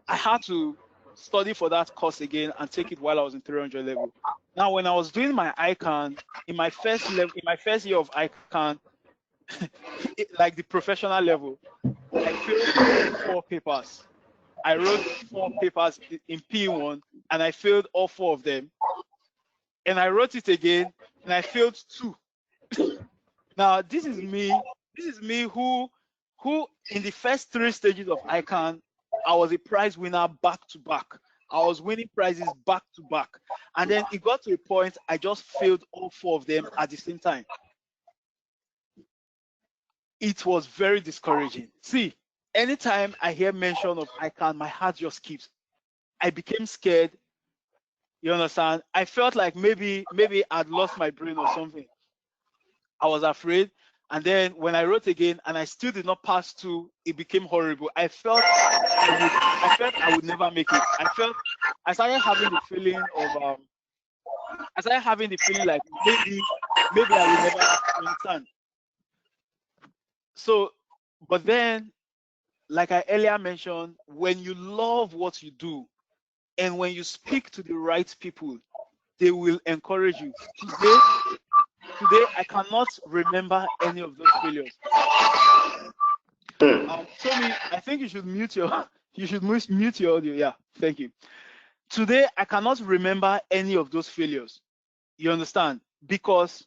I had to study for that course again and take it while I was in 300 level. Now, when I was doing my ICANN in my first year of ICANN, like the professional level, I failed 4 papers. I wrote 4 papers in P1 and I failed all 4 of them. And I wrote it again and I failed 2. Now, this is me who in the first 3 stages of ICANN, I was a prize winner back to back. I was winning prizes back to back. And then it got to a point I just failed all 4 of them at the same time. It was very discouraging. See, anytime I hear mention of ICANN, my heart just skips. I became scared. You understand? I felt like maybe I'd lost my brain or something. I was afraid. And then when I wrote again and I still did not pass 2, it became horrible. I felt I would never make it. I started having the feeling like maybe I will never understand. So, but then, like I earlier mentioned, when you love what you do and when you speak to the right people, they will encourage you. Today I cannot remember any of those failures. Tommy, I think you should mute your audio. Yeah, thank you. Today I cannot remember any of those failures. You understand? Because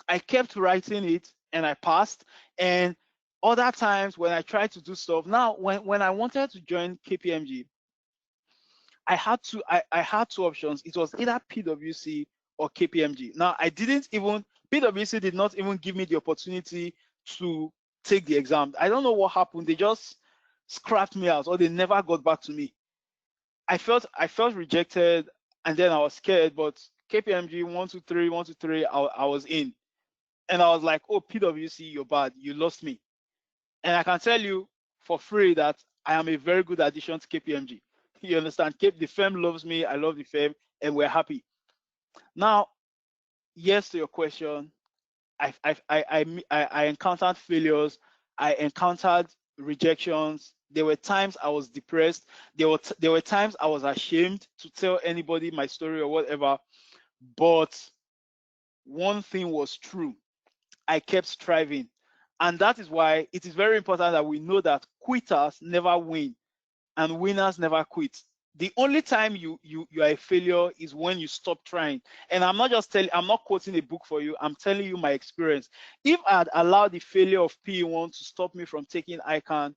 I kept writing it and I passed. And other times when I tried to do stuff, now when I wanted to join KPMG, I had 2 options. It was either PwC or KPMG. Now PwC did not even give me the opportunity to take the exam. I don't know what happened. They just scrapped me out or they never got back to me. I felt rejected and then I was scared, but KPMG 1, 2, 3, 1, 2, 3, I was in. And I was like, oh, PwC, you're bad. You lost me. And I can tell you for free that I am a very good addition to KPMG. You understand? The firm loves me. I love the firm, and we're happy. Now, yes to your question. I encountered failures. I encountered rejections. There were times I was depressed. There were times I was ashamed to tell anybody my story or whatever. But one thing was true. I kept striving. And that is why it is very important that we know that quitters never win and winners never quit. The only time you are a failure is when you stop trying. And I'm not quoting a book for you. I'm telling you my experience. If I had allowed the failure of PE1 to stop me from taking ICANN,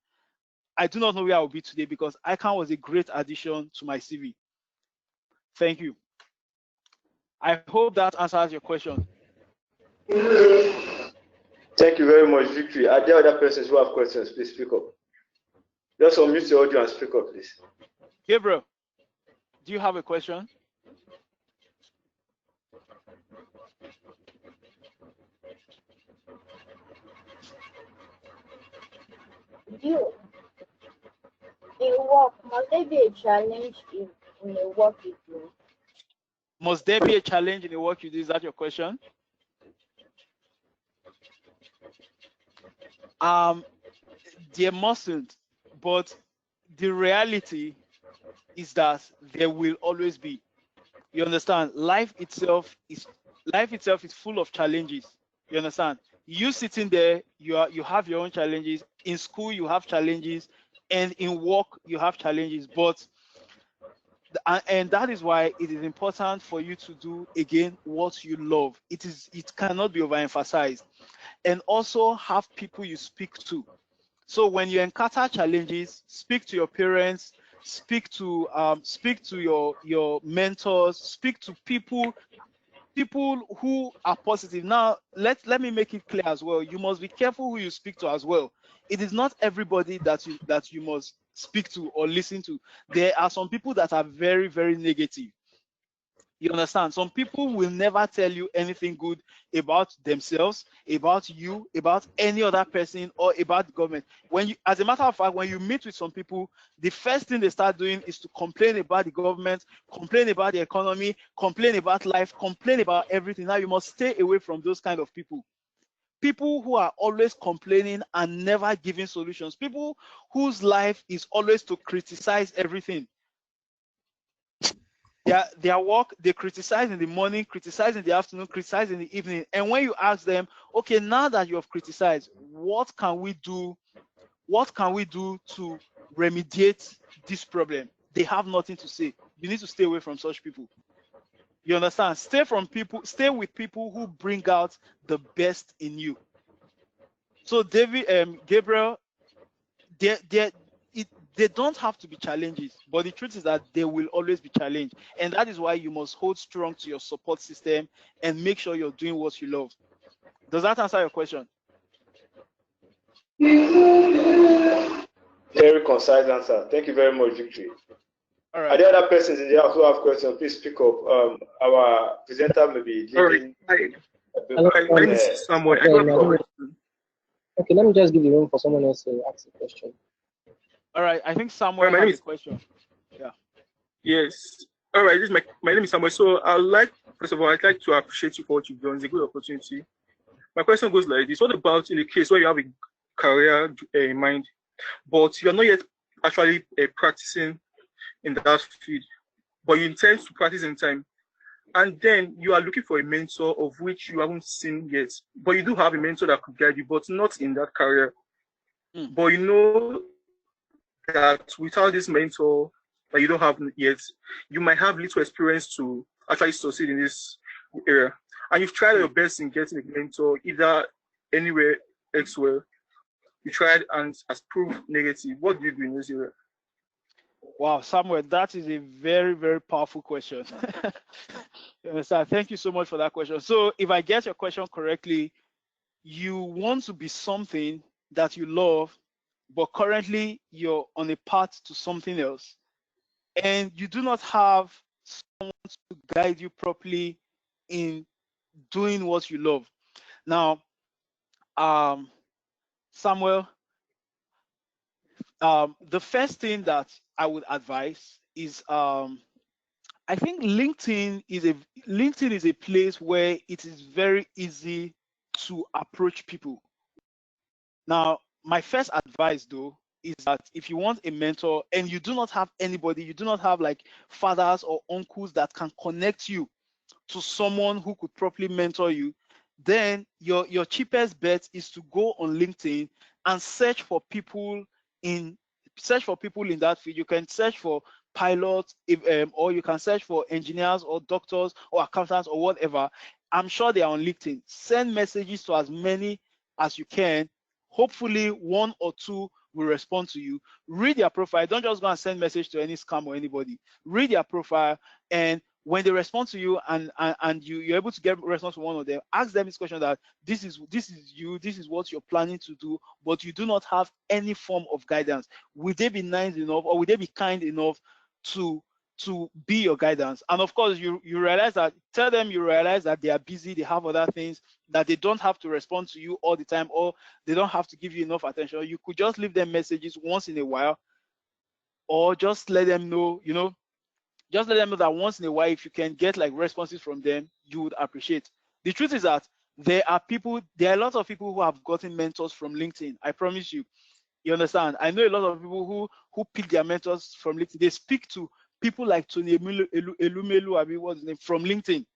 I do not know where I would be today, because ICANN was a great addition to my CV. Thank you. I hope that answers your question. Thank you very much, Victory. Are there other persons who have questions? Please speak up. Just unmute your audio and speak up, please. Gabriel, do you have a question? In work, must there be a challenge in the work you do? Must there be a challenge in the work you do? Is that your question? There mustn't, but the reality is that there will always be. You understand? Life itself is full of challenges. You understand? You sitting there, you have your own challenges. In school, you have challenges, and in work, you have challenges. But and that is why it is important for you to do again what you love. It cannot be overemphasized. And also have people you speak to. So when you encounter challenges, speak to your parents, speak to your mentors, speak to people who are positive. Now let me make it clear as well. You must be careful who you speak to as well. It is not everybody that you must speak to or listen to. There are some people that are very, very negative. You understand? Some people will never tell you anything good about themselves, about you, about any other person, or about the government. As a matter of fact, when you meet with some people, the first thing they start doing is to complain about the government, complain about the economy, complain about life, complain about everything. Now you must stay away from those kind of people. People who are always complaining and never giving solutions. People whose life is always to criticize everything. Their work, they criticize in the morning, criticize in the afternoon, criticize in the evening. And when you ask them, okay, now that you have criticized, what can we do? What can we do to remediate this problem? They have nothing to say. You need to stay away from such people. You understand? Stay with people who bring out the best in you. So Gabriel, they don't have to be challenges, but the truth is that they will always be challenged. And that is why you must hold strong to your support system and make sure you're doing what you love. Does that answer your question? Very concise answer. Thank you very much, Victory. All right. Are there other persons in the house who have questions? Please speak up. Our presenter may be leading. Hello, my name is Samuel. Okay, let me just give the room for someone else to ask a question. All right, I think Samuel has a question. Yeah. Yes. All right, my name is Samuel. So first of all, I'd like to appreciate you for what you've done. It's a good opportunity. My question goes like this: what about in the case where you have a career in mind, but you're not yet actually practicing in that field, but you intend to practice in time, and then you are looking for a mentor of which you haven't seen yet, but you do have a mentor that could guide you, but not in that career. But you know that without this mentor that you don't have yet, you might have little experience to actually succeed in this area. And you've tried your best in getting a mentor either anywhere elsewhere. You tried and has proved negative. What do you do in this area? Wow, Samuel, that is a very, very powerful question. Thank you so much for that question. So if I get your question correctly, you want to be something that you love, but currently you're on a path to something else, and you do not have someone to guide you properly in doing what you love. Now, Samuel, the first thing that I would advise is I think LinkedIn is a place where it is very easy to approach people. Now, my first advice though is that if you want a mentor and you do not have anybody, you do not have like fathers or uncles that can connect you to someone who could properly mentor you, then your cheapest bet is to go on LinkedIn and search for people in that field. You can search for pilots, or you can search for engineers or doctors or accountants or whatever. I'm sure they are on LinkedIn. Send messages to as many as you can. Hopefully, one or two will respond to you. Read their profile. Don't just go and send message to any scam or anybody. Read their profile, and when they respond to you and you're able to get response from one of them, ask them this question: that this is what you're planning to do, but you do not have any form of guidance. Would they be nice enough, or would they be kind enough to be your guidance? And of course, you realize that, tell them you realize that they are busy, they have other things, that they don't have to respond to you all the time, or they don't have to give you enough attention. You could just leave them messages once in a while, or just let them know, just let them know that once in a while, if you can get like responses from them, you would appreciate. The truth is that there are a lot of people who have gotten mentors from LinkedIn. I promise you. You understand? I know a lot of people who pick their mentors from LinkedIn. They speak to people like Tony Elumelu, what's his name, from LinkedIn.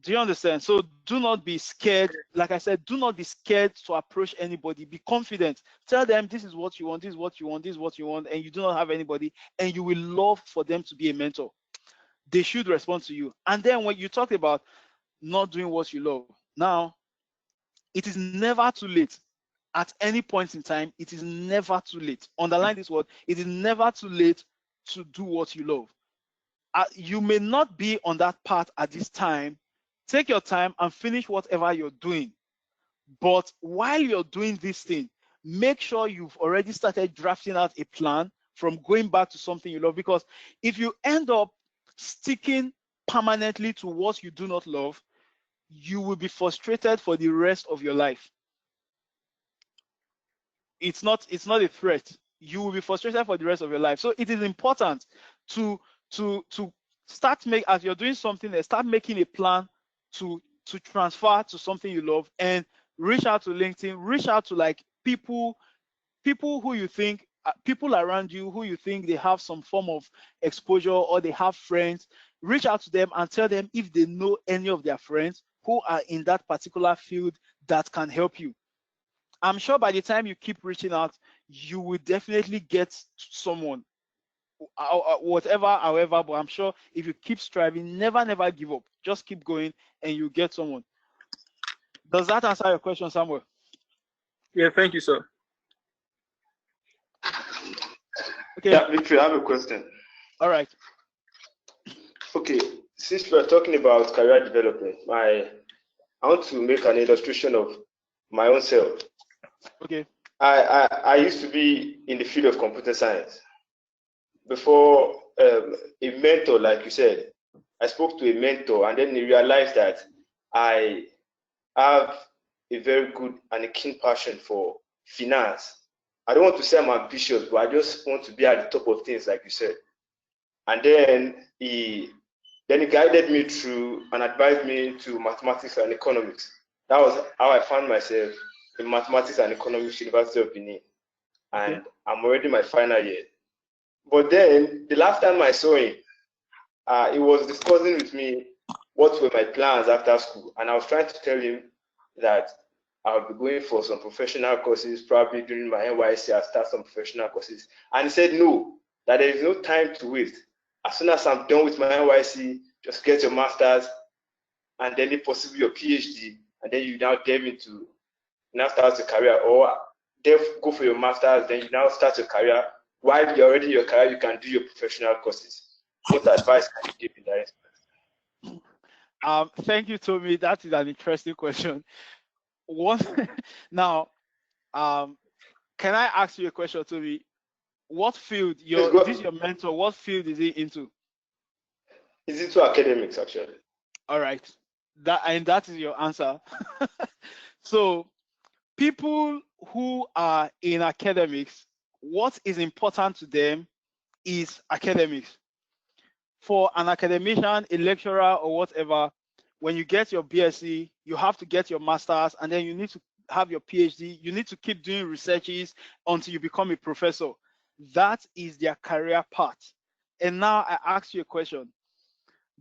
Do you understand? So do not be scared. Like I said, do not be scared to approach anybody. Be confident. Tell them this is what you want, this is what you want, this is what you want, and you do not have anybody, and you will love for them to be a mentor. They should respond to you. And then when you talk about not doing what you love, now, it is never too late. At any point in time, it is never too late. Underline this word. It is never too late to do what you love. You may not be on that path at this time. Take your time and finish whatever you're doing. But while you're doing this thing, make sure you've already started drafting out a plan from going back to something you love. Because if you end up sticking permanently to what you do not love, you will be frustrated for the rest of your life. It's not a threat. You will be frustrated for the rest of your life. So it is important to start as you're doing something, start making a plan to transfer to something you love, and reach out to LinkedIn, reach out to like people who you think, people around you who you think they have some form of exposure, or they have friends. Reach out to them and tell them if they know any of their friends who are in that particular field that can help you. I'm sure by the time you keep reaching out, you will definitely get someone, whatever, however, but I'm sure if you keep striving, never give up, just keep going and you get someone. Does that answer your question, Samuel? Yeah, thank you, sir. Okay. Yeah, Victor, I have a question. All right. Okay, since we are talking about career development, I want to make an illustration of my own self. Okay. I used to be in the field of computer science. Before a mentor, like you said, I spoke to a mentor, and then he realized that I have a very good and a keen passion for finance. I don't want to say I'm ambitious, but I just want to be at the top of things, like you said. And then he guided me through and advised me to mathematics and economics. That was how I found myself in mathematics and economics, University of Benin. And I'm already in my final year. But then the last time I saw him, he was discussing with me what were my plans after school. And I was trying to tell him that I'll be going for some professional courses, probably during my NYSC, I'll start some professional courses. And he said, no, that there is no time to waste. As soon as I'm done with my NYSC, just get your master's, and then if possible your PhD, and then you now delve into, now start your career, or go for your master's, then you now start your career. While you're already in your career, you can do your professional courses. What advice can you give in that respect? Thank you, Tommy. That is an interesting question. Now, can I ask you a question, Tommy? What field this your mentor? What field is he into? He's into academics, actually. All right. that is your answer. So people who are in academics, what is important to them is academics. For an academician, a lecturer, or whatever, when you get your BSc, you have to get your master's, and then you need to have your PhD. You need to keep doing researches until you become a professor. That is their career path. And now I ask you a question.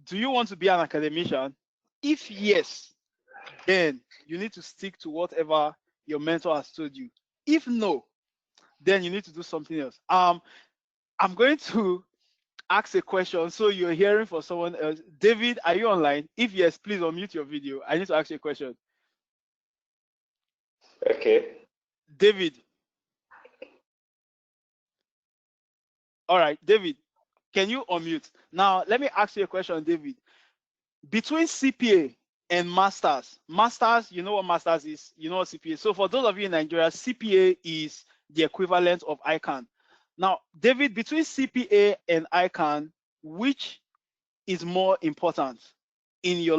Do you want to be an academician? If yes, then you need to stick to whatever your mentor has told you. If no, then you need to do something else. I'm going to ask a question so you're hearing for someone else. David, are you online? If yes, please unmute your video. I need to ask you a question. Okay. David. All right, David, can you unmute? Now, let me ask you a question, David. Between CPA and masters, you know what masters is, you know what CPA. So for those of you in Nigeria, CPA is the equivalent of ICANN. Now, David, between CPA and ICANN, which is more important in your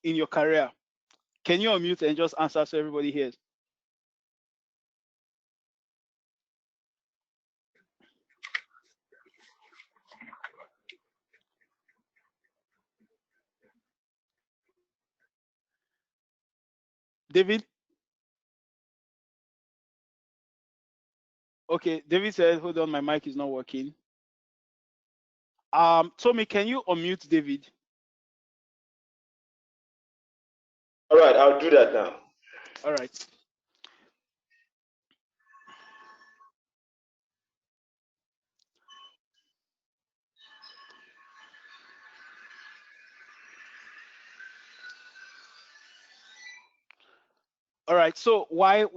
in your career? Can you unmute and just answer so everybody hears? David? Okay, David said, hold on, my mic is not working. Tommy, can you unmute David? All right, I'll do that now. All right. All right. So while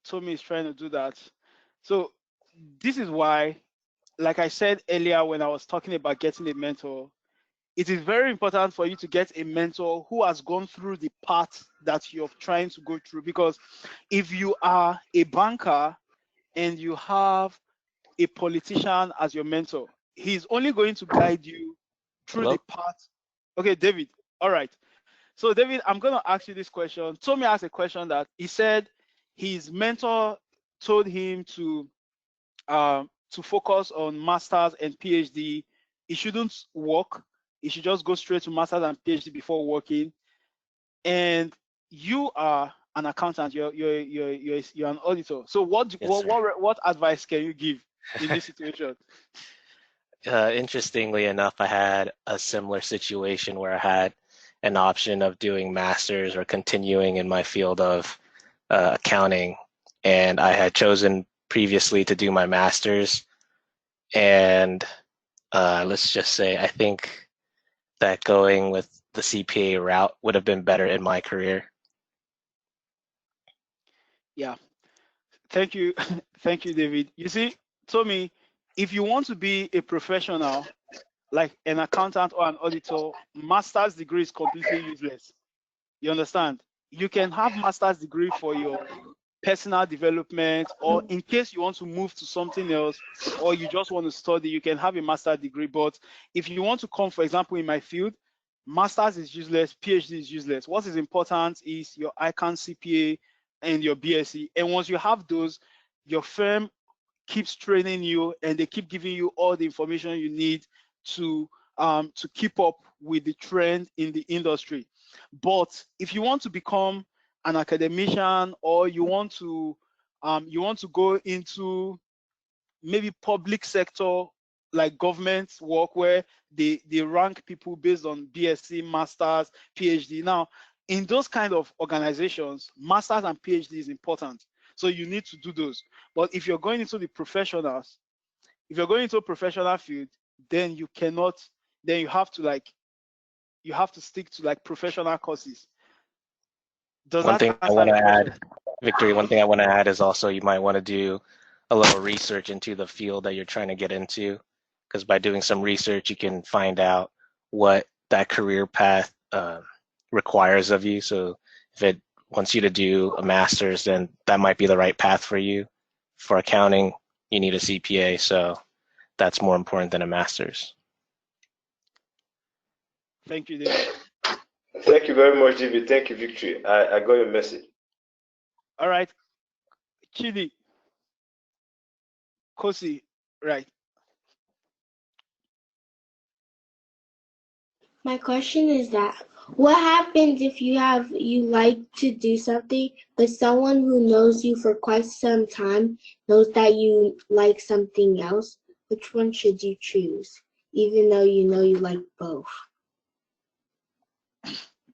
Tommy is trying to do that, so this is why, like I said earlier when I was talking about getting a mentor, it is very important for you to get a mentor who has gone through the path that you're trying to go through. Because if you are a banker and you have a politician as your mentor, he's only going to guide you through the path. Okay, David. All right. So David, I'm going to ask you this question. Tommy asked a question that he said his mentor told him to focus on masters and PhD. He shouldn't work. He should just go straight to masters and PhD before working. And you are an accountant. You're an auditor. So what advice can you give in this situation? Interestingly enough, I had a similar situation where I had an option of doing masters or continuing in my field of accounting, and I had chosen previously to do my masters. And let's just say I think that going with the CPA route would have been better in my career. Yeah, thank you, thank you, David. You see, Tommy, if you want to be a professional, like an accountant or an auditor, master's degree is completely useless. You understand? You can have master's degree for your personal development, or in case you want to move to something else, or you just want to study, you can have a master's degree. But if you want to come, for example, in my field, master's is useless, PhD is useless. What is important is your ICANN CPA and your BSc. And once you have those, your firm keeps training you and they keep giving you all the information you need to keep up with the trend in the industry. But if you want to become an academician, or you want to go into maybe public sector, like government work, where they rank people based on BSc, masters, PhD. Now, in those kind of organizations, masters and PhD is important. So you need to do those. But if you're going into the professionals, if you're going into a professional field, then you cannot, then you have to stick to like professional courses. One thing I want to add, Victory, one thing I want to add is also you might want to do a little research into the field that you're trying to get into, because by doing some research, you can find out what that career path requires of you. So if it wants you to do a master's, then that might be the right path for you. For accounting, you need a CPA, so that's more important than a master's. Thank you, David. Thank you very much, David. Thank you, Victory. I got your message. All right, Chidi, Kosi, right? My question is that what happens if you like to do something, but someone who knows you for quite some time knows that you like something else? Which one should you choose, even though you know you like both?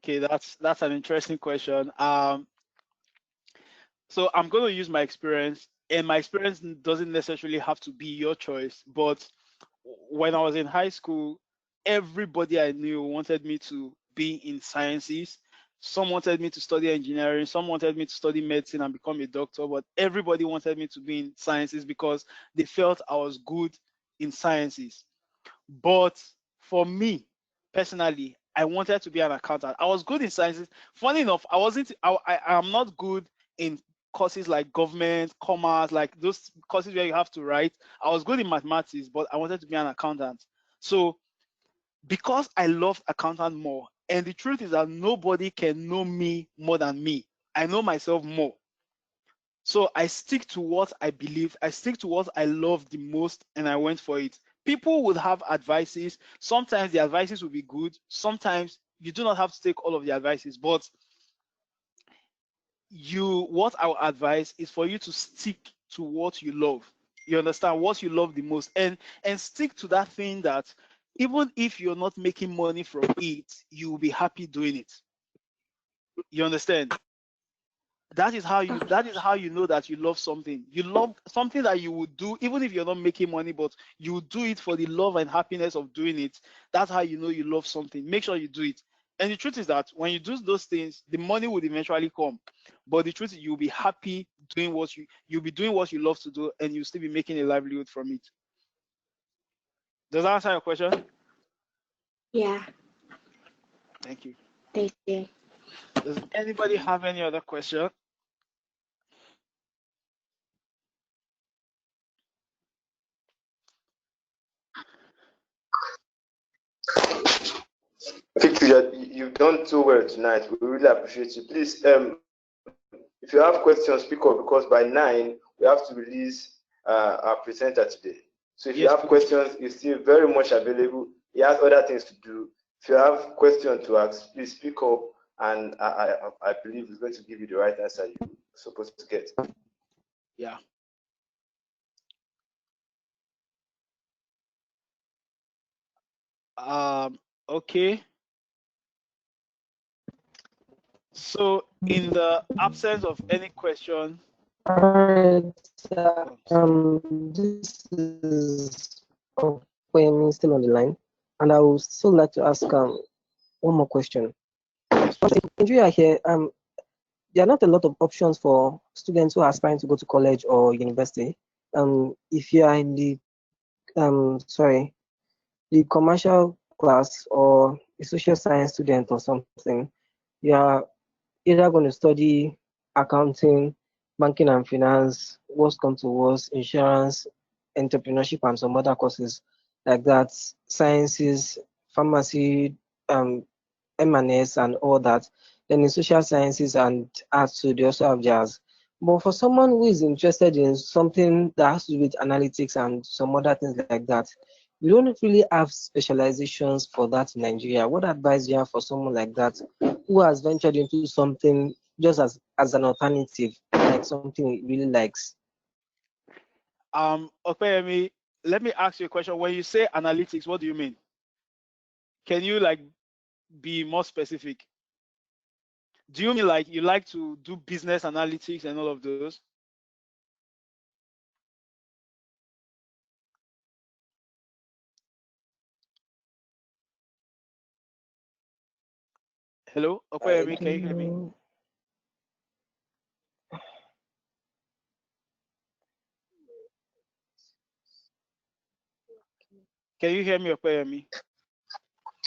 Okay, that's an interesting question. So I'm going to use my experience, and my experience doesn't necessarily have to be your choice. But when I was in high school, everybody I knew wanted me to be in sciences. Some wanted me to study engineering, some wanted me to study medicine and become a doctor, but everybody wanted me to be in sciences because they felt I was good in sciences. But for me personally, I wanted to be an accountant. I was good in sciences. Funny enough, I wasn't. I am not good in courses like government, commerce, like those courses where you have to write. I was good in mathematics, but I wanted to be an accountant. So because I loved accountant more, and the truth is that nobody can know me more than me. I know myself more. So I stick to what I believe, I stick to what I love the most, and I went for it. People would have advices. Sometimes the advices will be good. Sometimes you do not have to take all of the advices, but what I would advise is for you to stick to what you love. You understand what you love the most, and stick to that thing that even if you're not making money from it, you will be happy doing it. You understand? That is how you know that you love something. You love something that you would do even if you're not making money, but you do it for the love and happiness of doing it. That's how you know you love something. Make sure you do it. And the truth is that when you do those things, the money would eventually come. But the truth is you'll be happy doing you'll be doing what you love to do, and you'll still be making a livelihood from it. Does that answer your question? Yeah, Thank you. thank you. Does anybody have any other question? Victor, you've done so well tonight. We really appreciate you. Please, if you have questions, speak up, because by 9 we have to release our presenter today. So if you Yes, have please. questions, he's still very much available. He has other things to do. If you have questions to ask, please speak up, and I believe he's going to give you the right answer you're supposed to get. Yeah. Okay. So in the absence of any question, Alright, this is Kwemi still on the line, and I would still like to ask one more question. yes, In Nigeria here, there are not a lot of options for students who are aspiring to go to college or university. If you are in the the commercial class or a social science student or something, you are either going to study accounting, banking and finance, worst come to worst, insurance, entrepreneurship, and some other courses like that, sciences, pharmacy, M&S, and all that. Then in social sciences and arts, so they also have theirs. But for someone who is interested in something that has to do with analytics and some other things like that, we don't really have specializations for that in Nigeria. What advice do you have for someone like that who has ventured into something just as an alternative, like something he really likes? Opeyemi, let me ask you a question. When you say analytics, what do you mean? Can you like be more specific? Do you mean like you like to do business analytics and all of those? Hello, Opeyemi, can you hear me? Can you hear me, Opeyemi?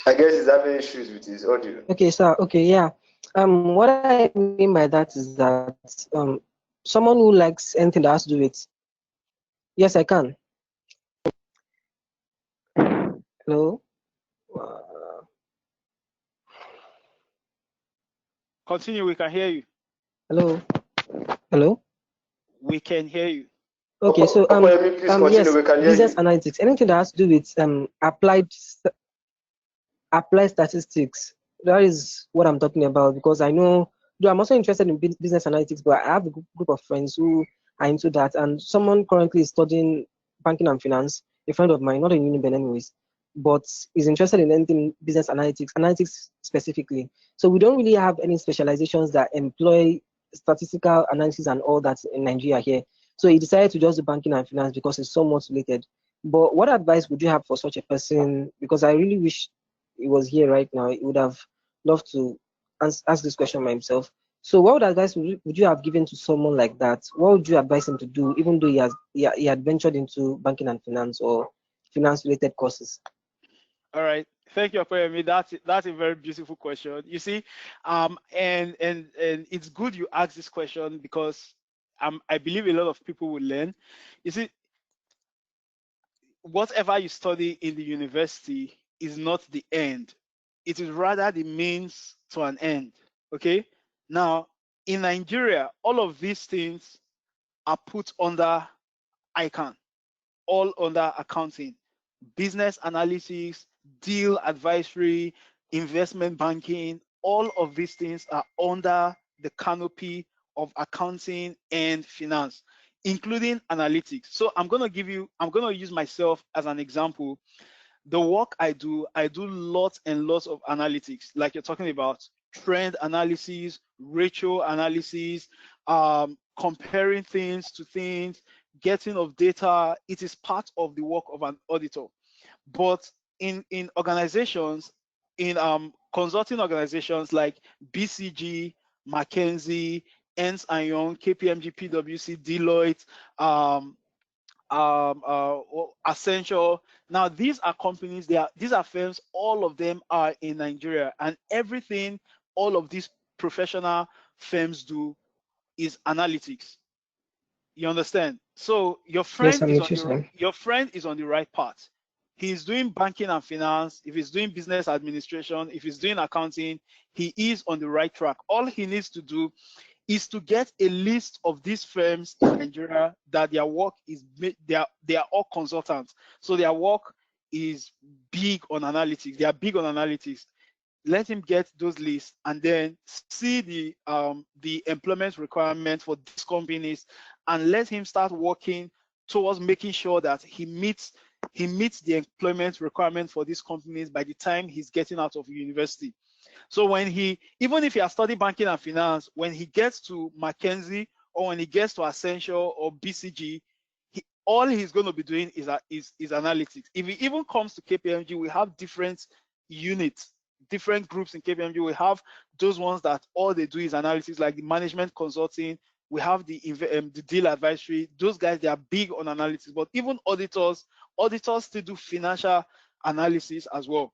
I guess he's having issues with his audio. Okay, sir. Okay, yeah. What I mean by that is that someone who likes anything that has to do with. Yes, I can. Hello. Continue. We can hear you. Hello. Hello. We can hear you. Okay, so Opeyemi, please continue. yes, We can hear business you. analytics, anything that has to do with applied statistics. That is what I'm talking about, because I know, though I'm also interested in business analytics, but I have a group of friends who are into that, and someone currently is studying banking and finance, a friend of mine, not in Uniben anyways, but is interested in anything business analytics specifically. So we don't really have any specializations that employ statistical analysis and all that in Nigeria here. So he decided to just do banking and finance because it's somewhat related. But what advice would you have for such a person? Because I really wish he was here right now. He would have loved to ask this question myself. So what advice would you have given to someone like that? What would you advise him to do, even though he had ventured into banking and finance or finance related courses? All right. Thank you, Opeyemi. That's a very beautiful question. You see, and it's good you ask this question, because I believe a lot of people will learn. You see, whatever you study in the university is not the end. It is rather the means to an end. Okay. Now, in Nigeria, all of these things are put under ICANN, all under accounting, business analysis, deal advisory, investment banking. All of these things are under the canopy of accounting and finance, including analytics. So I'm going to use myself as an example. The work I do lots and lots of analytics, like you're talking about trend analysis, ratio analysis, comparing things to things, getting of data. It is part of the work of an auditor. But in organizations, in consulting organizations like BCG, McKinsey, Ernst & Young, KPMG, PwC, Deloitte, Accenture. Now, these are companies, these are firms, all of them are in Nigeria, and everything all of these professional firms do is analytics. You understand? So your Yes, friend I'm is with you, sir. your friend is on the right path. He's doing banking and finance. If he's doing business administration, if he's doing accounting, he is on the right track. All he needs to do is to get a list of these firms in Nigeria that their work is they are all consultants. So their work is big on analytics. They are big on analytics. Let him get those lists and then see the employment requirement for these companies, and let him start working towards making sure that he meets the employment requirement for these companies by the time he's getting out of university. So when even if he has studied banking and finance, when he gets to McKinsey or when he gets to Accenture or BCG, all he's going to be doing is analytics. If he even comes to KPMG, we have different units, different groups in KPMG. We have those ones that all they do is analytics, like the management consulting. We have the deal advisory. Those guys, they are big on analytics. But even auditors still do financial analysis as well.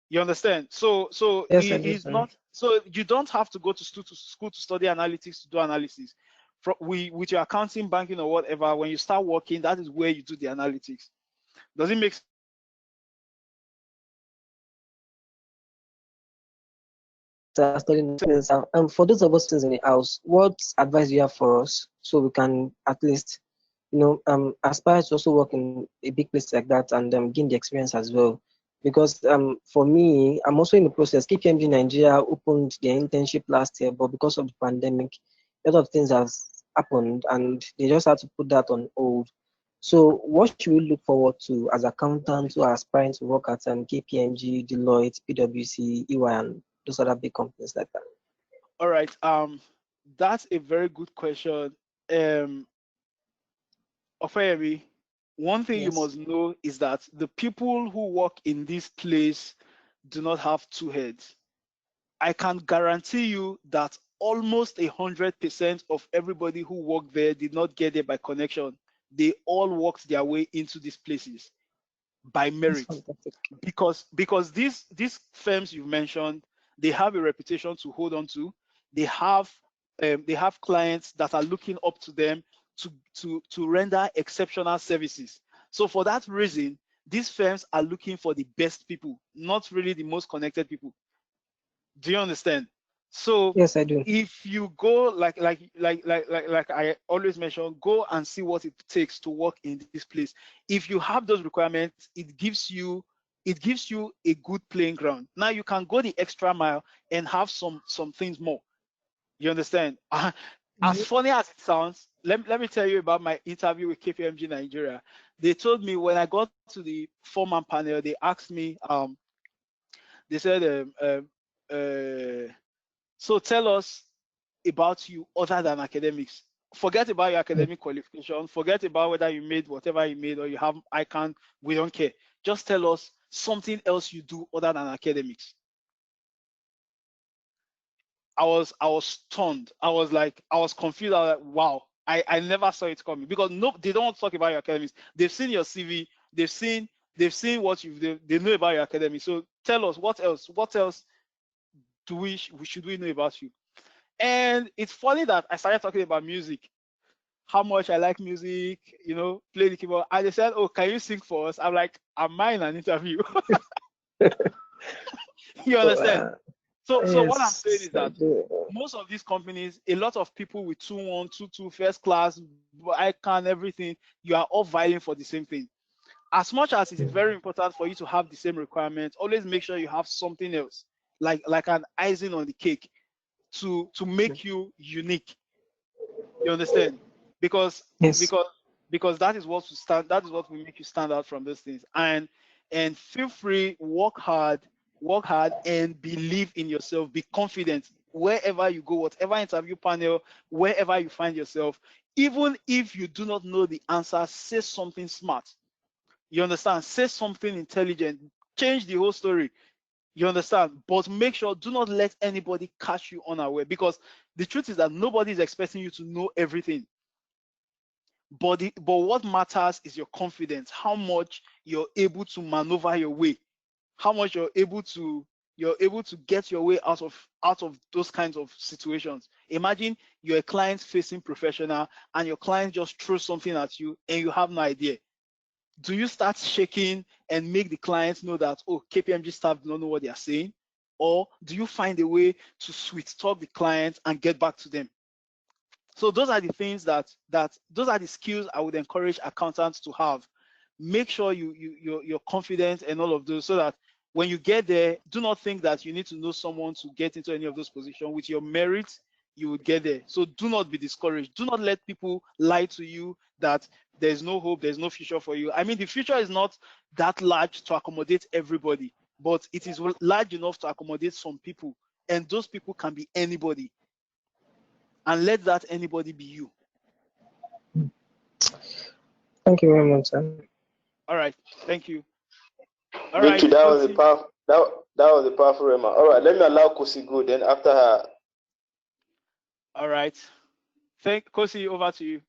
You understand? So Yes, I he do, is sir. not. So you don't have to go to school to study analytics to do analysis. With your accounting, banking, or whatever, when you start working, that is where you do the analytics. Does it make sense? Studying this. For those of us in the house, what advice do you have for us so we can at least, aspire to also work in a big place like that and gain the experience as well? Because for me, I'm also in the process. KPMG Nigeria opened their internship last year, but because of the pandemic, a lot of things have happened and they just had to put that on hold. So what should we look forward to as accountants who are aspiring to work at KPMG, Deloitte, PwC, EY, and those other big companies like that? All right. That's a very good question. Ofeyemi, one thing you Yes. must know is that the people who work in this place do not have two heads. I can guarantee you that almost 100% of everybody who worked there did not get there by connection. They all worked their way into these places by That's merit, fantastic. because these firms you've mentioned, they have a reputation to hold on to. They have clients that are looking up to them to render exceptional services. So for that reason, these firms are looking for the best people, not really the most connected people. Do you understand? So Yes, I do. if you go like I always mention, go and see what it takes to work in this place. If you have those requirements, it gives you a good playing ground. Now you can go the extra mile and have some things more. You understand? As funny as it sounds, let me tell you about my interview with KPMG Nigeria. They told me when I got to the foreman panel, they asked me, they said, so tell us about you other than academics. Forget about your academic qualification. Forget about whether you made whatever you made or you have ICANN. We don't care. Just tell us something else you do other than academics. I was stunned. I was confused. I was like, wow, I never saw it coming, because no, they don't want to talk about your academics. They've seen your CV. They've seen what they know about your academics. So tell us what else should we know about you? And it's funny that I started talking about music, how much I like music, play the keyboard. And they said, oh, can you sing for us? I'm like, am I in an interview? You understand? So what I'm saying is that most of these companies, a lot of people with 2-1, 2-2, first class, ICANN, everything, you are all vying for the same thing. As much as it is very important for you to have the same requirements, always make sure you have something else, like an icing on the cake, to make you unique. You understand? Because that is what will make you stand out from those things. And feel free, work hard and believe in yourself. Be confident wherever you go, whatever interview panel, wherever you find yourself. Even if you do not know the answer, say something smart. You understand? Say something intelligent. Change the whole story. You understand? But make sure, do not let anybody catch you unaware, because the truth is that nobody is expecting you to know everything. But what matters is your confidence, how much you're able to maneuver your way, how much you're able to get your way out of those kinds of situations. Imagine you're a client-facing professional and your client just throws something at you and you have no idea. Do you start shaking and make the clients know that, oh, KPMG staff do not know what they are saying? Or do you find a way to sweet talk the client and get back to them? So those are the things those are the skills I would encourage accountants to have. Make sure you're confident and all of those, so that when you get there, do not think that you need to know someone to get into any of those positions. With your merit, you would get there. So do not be discouraged. Do not let people lie to you that there's no hope, there's no future for you. I mean, the future is not that large to accommodate everybody, but it is large enough to accommodate some people, and those people can be anybody. And let that anybody be you. Thank you very much, sir. All right, thank you. All right, that was a powerful. That was a powerful remark. All right, let me allow Kosi go. Then after her. All right, Kosi, over to you.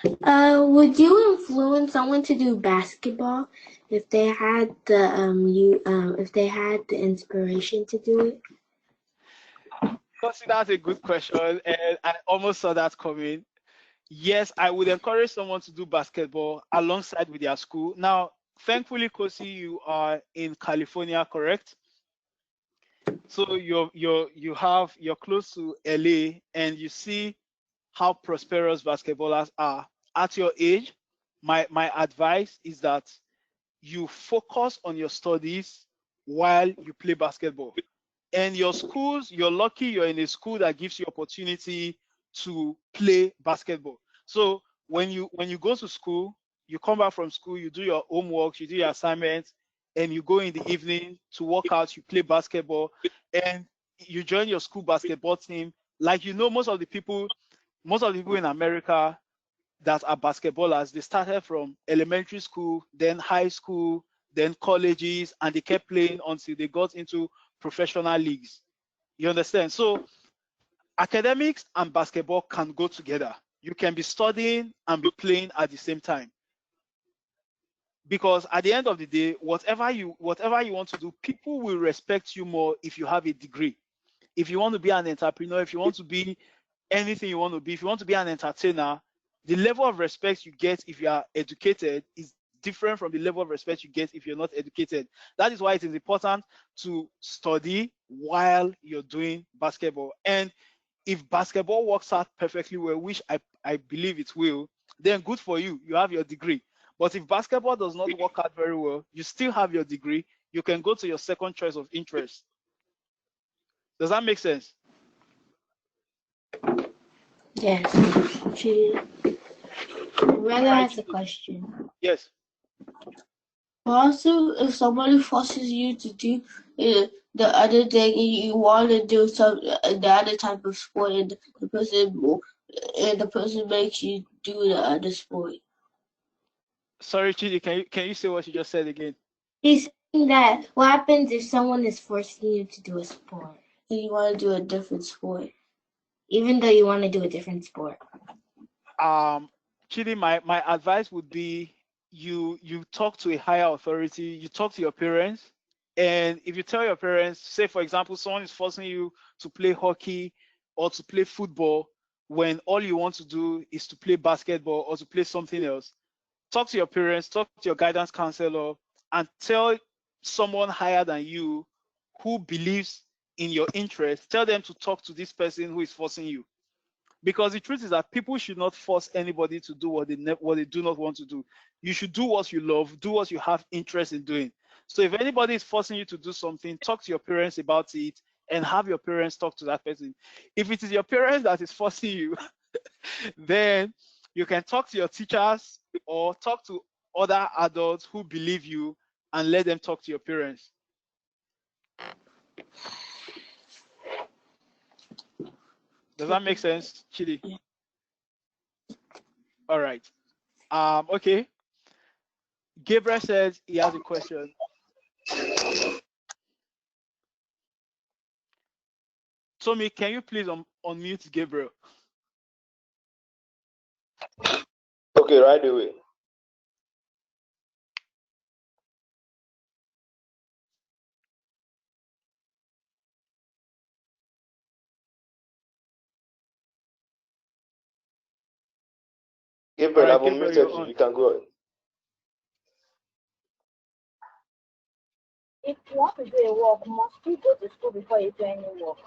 Would you influence someone to do basketball if they had if they had the inspiration to do it? Kosi, that's a good question, and I almost saw that coming. Yes, I would encourage someone to do basketball alongside with their school. Now, thankfully, Kosi, you are in California, correct? So you're close to LA, and you see how prosperous basketballers are. At your age, my advice is that you focus on your studies while you play basketball. And your schools, you're lucky you're in a school that gives you opportunity to play basketball. So when you go to school, you come back from school, you do your homework, you do your assignments, and you go in the evening to work out, you play basketball, and you join your school basketball team. Like, most of the people in America that are basketballers, they started from elementary school, then high school, then colleges, and they kept playing until they got into professional leagues. You understand? So academics and basketball can go together. You can be studying and be playing at the same time. Because at the end of the day, whatever you want to do, people will respect you more if you have a degree. If you want to be an entrepreneur, if you want to be anything if you want to be an entertainer, the level of respect you get if you are educated is different from the level of respect you get if you're not educated. That is why it is important to study while you're doing basketball. And if basketball works out perfectly well, which I believe it will, then good for you. You have your degree. But if basketball does not work out very well, you still have your degree. You can go to your second choice of interest. Does that make sense? Yes. Rella has a question. Yes. Also, if somebody forces you to do the other thing and you want to do the other type of sport, and the person makes you do the other sport. Sorry, Chidi, can you say what you just said again? He's saying that what happens if someone is forcing you to do a sport and you want to do a different sport, even though you want to do a different sport? Chidi, my advice would be you talk to a higher authority, you talk to your parents, and if you tell your parents, say for example, someone is forcing you to play hockey or to play football when all you want to do is to play basketball or to play something else, talk to your parents, talk to your guidance counselor, and tell someone higher than you who believes in your interest, tell them to talk to this person who is forcing you. Because the truth is that people should not force anybody to do what they do not want to do. You should do what you love, do what you have interest in doing. So if anybody is forcing you to do something, talk to your parents about it and have your parents talk to that person. If it is your parents that is forcing you, then you can talk to your teachers or talk to other adults who believe you and let them talk to your parents. Does that make sense, Chidi? All right. Okay. Gabriel says he has a question. Tommy, can you please unmute Gabriel? Okay, right away. Gabriel, I've unmuted you. You can go on. If you want to do a work, must you go to school before you do any work?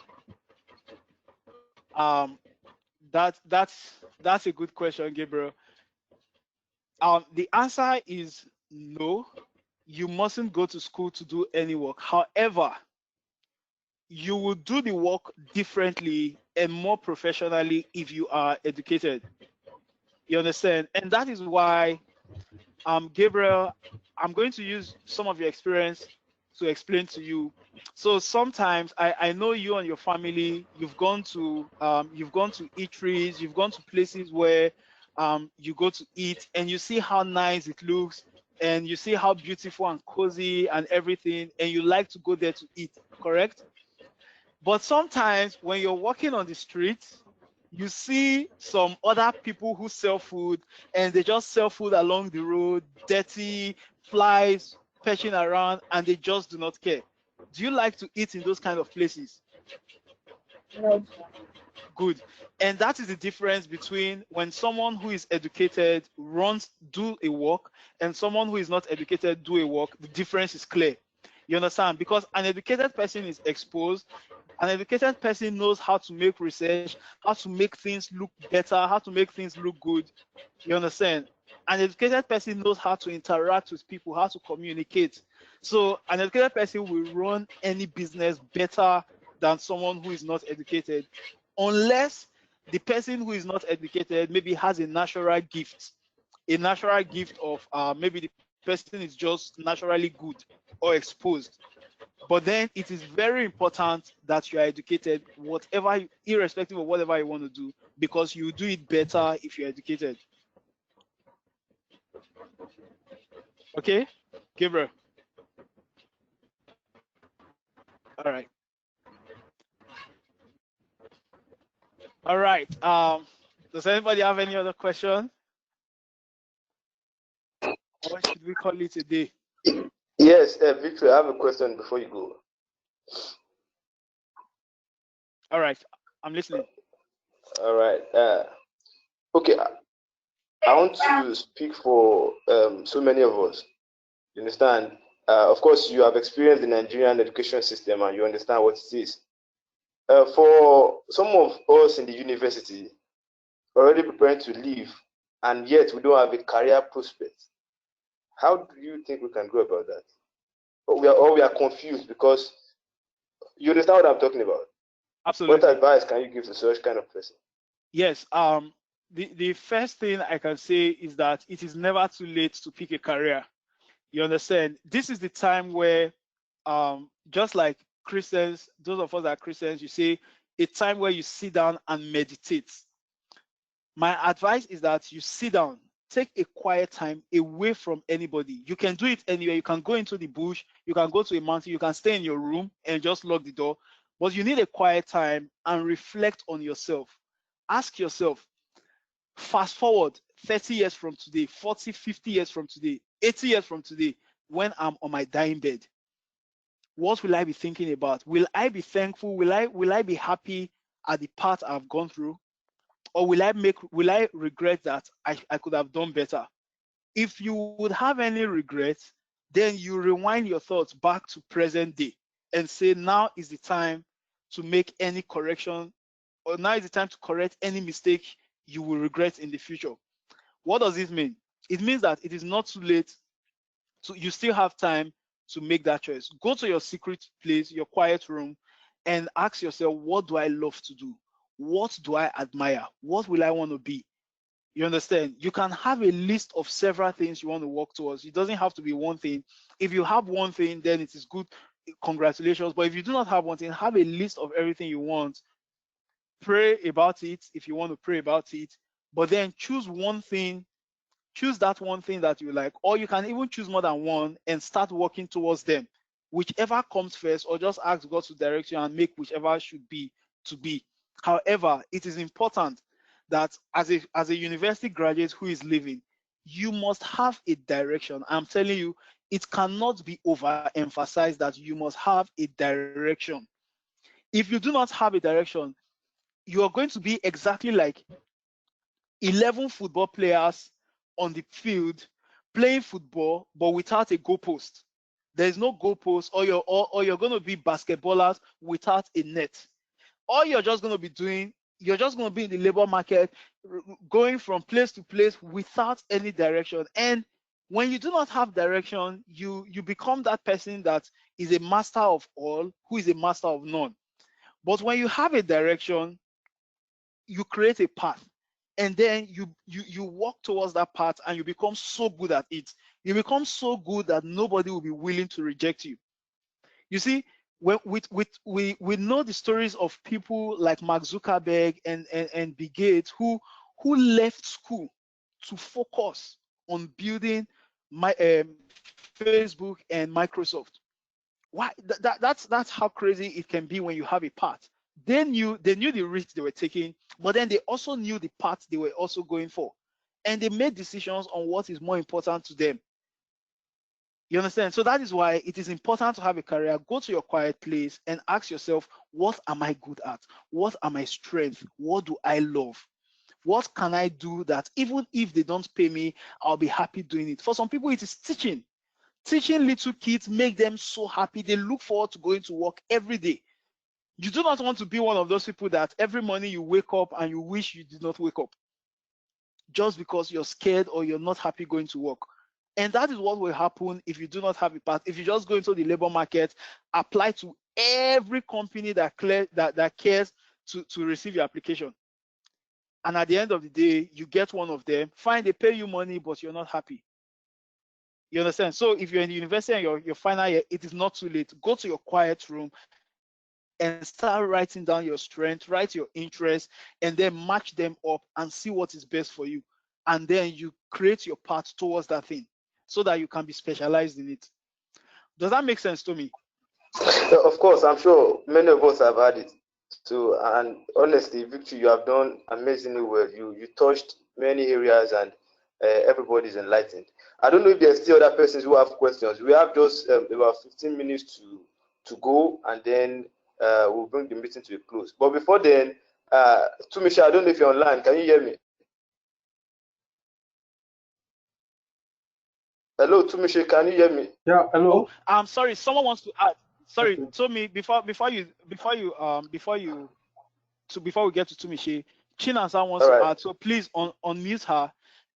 That's a good question, Gabriel. The answer is no. You mustn't go to school to do any work. However, you will do the work differently and more professionally if you are educated. You understand? And that is why, Gabriel, I'm going to use some of your experience to explain to you. So sometimes I know you and your family, you've gone to eateries, you've gone to places where you go to eat and you see how nice it looks and you see how beautiful and cozy and everything, and you like to go there to eat, correct? But sometimes when you're walking on the streets, you see some other people who sell food and they just sell food along the road, dirty, flies perching around, and they just do not care. Do you like to eat in those kind of places? No. Good. And that is the difference between when someone who is educated do a work and someone who is not educated do a work. The difference is clear. You understand? Because an educated person is exposed. An educated person knows how to make research, how to make things look better, how to make things look good. You understand? An educated person knows how to interact with people, how to communicate. So an educated person will run any business better than someone who is not educated, unless the person who is not educated maybe has a natural gift of maybe the person is just naturally good or exposed. But then it is very important that you are educated, irrespective of whatever you want to do, because you do it better if you're educated. Okay, Gabriel. All right. All right. Does anybody have any other question? Or should we call it a day? Yes, Victor, I have a question before you go. All right, I'm listening. All right. Okay. I want to speak for so many of us. You understand? Of course, you have experienced the Nigerian education system and you understand what it is. For some of us in the university, already preparing to leave, and yet we don't have a career prospect. How do you think we can go about that? Or we are confused because you understand what I'm talking about. Absolutely. What advice can you give to such kind of person? Yes. The first thing I can say is that it is never too late to pick a career. You understand? This is the time where, just like Christians, those of us that are Christians, you say a time where you sit down and meditate. My advice is that you sit down, take a quiet time away from anybody. You can do it anywhere. You can go into the bush, you can go to a mountain, you can stay in your room and just lock the door. But you need a quiet time and reflect on yourself. Ask yourself, fast forward 30 years from today, 40, 50 years from today, 80 years from today, when I'm on my dying bed, what will I be thinking about? Will I be thankful? Will I be happy at the path I've gone through? Or will I regret that I could have done better? If you would have any regrets, then you rewind your thoughts back to present day and say, now is the time to make any correction, or now is the time to correct any mistake you will regret in the future. What does this mean? It means that it is not too late. You still have time to make that choice. Go to your secret place, your quiet room, and ask yourself, what do I love to do? What do I admire? What will I want to be? You understand? You can have a list of several things you want to work towards. It doesn't have to be one thing. If you have one thing, then it is good. Congratulations. But if you do not have one thing, have a list of everything you want. Pray about it if you want to pray about it. But then choose one thing. Choose that one thing that you like, or you can even choose more than one and start working towards them. Whichever comes first, or just ask God to direct you and make whichever should be to be. However, it is important that as a university graduate who is living, you must have a direction. I'm telling you, it cannot be overemphasized that you must have a direction. If you do not have a direction, you are going to be exactly like 11 football players on the field playing football, but without a goalpost. There's no goalpost, or you're going to be basketballers without a net. All you're just going to be doing, you're just going to be in the labor market, going from place to place without any direction. And when you do not have direction, you become that person that is a master of all, who is a master of none. But when you have a direction, you create a path, and then you walk towards that path, and you become so good at it. You become so good that nobody will be willing to reject you. You see, when we know the stories of people like Mark Zuckerberg and Bill Gates who left school to focus on building Facebook and Microsoft. Why? That's how crazy it can be when you have a path. They knew the risk they were taking, but then they also knew the path they were also going for, and they made decisions on what is more important to them. You understand? So that is why it is important to have a career. Go to your quiet place and ask yourself, what am I good at? What are my strengths? What do I love? What can I do that even if they don't pay me, I'll be happy doing it? For some people, it is teaching. Teaching little kids make them so happy. They look forward to going to work every day. You do not want to be one of those people that every morning you wake up and you wish you did not wake up just because you're scared or you're not happy going to work. And that is what will happen if you do not have a path. If you just go into the labor market, apply to every company that cares to receive your application. And at the end of the day, you get one of them, fine, they pay you money, but you're not happy. You understand? So if you're in the university and your final year, it is not too late. Go to your quiet room and start writing down your strength, write your interests, and then match them up and see what is best for you. And then you create your path towards that thing so that you can be specialized in it. Does that make sense to me? Of course, I'm sure many of us have had it. So, and honestly, Victor, you have done amazingly well. You touched many areas, and everybody's enlightened. I don't know if there's still other persons who have questions. We have just about 15 minutes to go, and then we'll bring the meeting to a close. But before then, Tumisha, I don't know if you're online. Can you hear me? Hello, Tumishe, can you hear me? Yeah, hello. Oh, I'm sorry. Someone wants to add. Sorry, Okay. Tommy. Before we get to Tumishe, Chinasa wants All to right. add. So please unmute her.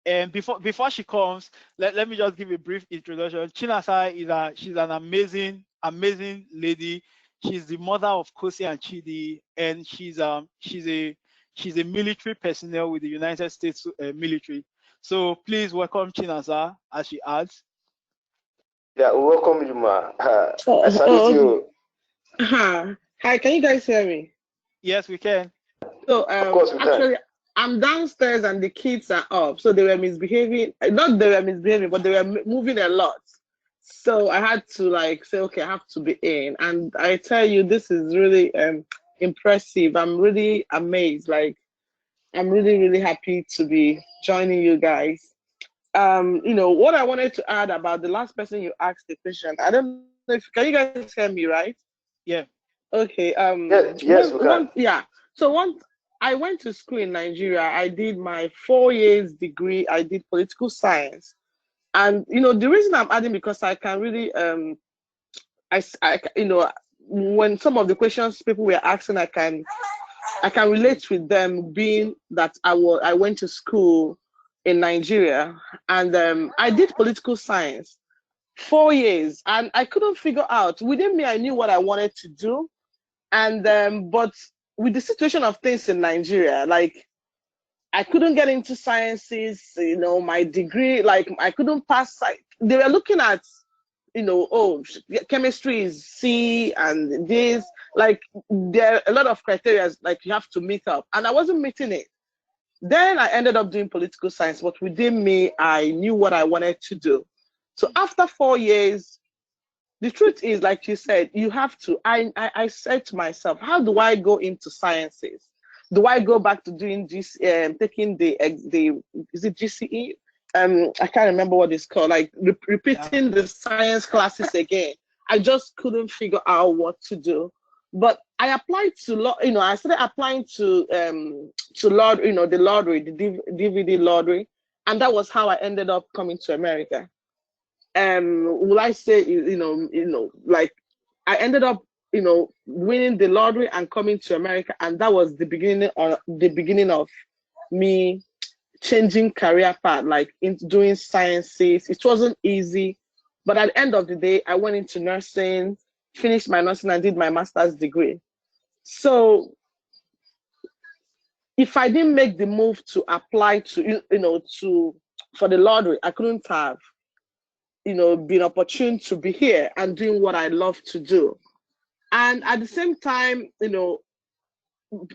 And before she comes, let me just give a brief introduction. Chinasa she's an amazing lady. She's the mother of Kosi and Chidi, and she's a military personnel with the United States military. So please welcome Chinasa as she adds. Yeah, welcome you, ma. I Oh, salute you. Hi, can you guys hear me? Yes, we can. So Of course we can. actually I'm downstairs and the kids are up, so they were misbehaving. Not they were misbehaving, but they were moving a lot. So I had to like say, okay, I have to be in. And I tell you, this is really impressive. I'm really amazed. Like I'm really, really happy to be joining you guys. What I wanted to add about the last person you asked the question, I don't know if can you guys hear me, right? Yeah. Okay. Yes, we can. So once I went to school in Nigeria, I did my 4 years degree. I did political science, and the reason I'm adding because I can really when some of the questions people were asking, I can relate with them, being that I went to school in Nigeria, and I did political science 4 years, and I couldn't figure out within me. I knew what I wanted to do. And but with the situation of things in Nigeria, like I couldn't get into sciences, my degree, like I couldn't pass. They were looking at, chemistry is C and this, like there are a lot of criteria like you have to meet up, and I wasn't meeting it. Then I ended up doing political science, but within me, I knew what I wanted to do. So after 4 years, the truth is, like you said, you have to. I said to myself, how do I go into sciences? Do I go back to doing this, taking the is it GCE? I can't remember what it's called. Like repeating the science classes again. I just couldn't figure out what to do. But I applied to law. I started applying to lottery. The lottery, the DVD lottery, and that was how I ended up coming to America. Will I say, like I ended up, winning the lottery and coming to America, and that was the beginning of me changing career path, like into doing sciences. It wasn't easy, but at the end of the day, I went into nursing, finished my nursing, and did my master's degree. So if I didn't make the move to apply to, for the lottery, I couldn't have been opportune to be here and doing what I love to do. And at the same time,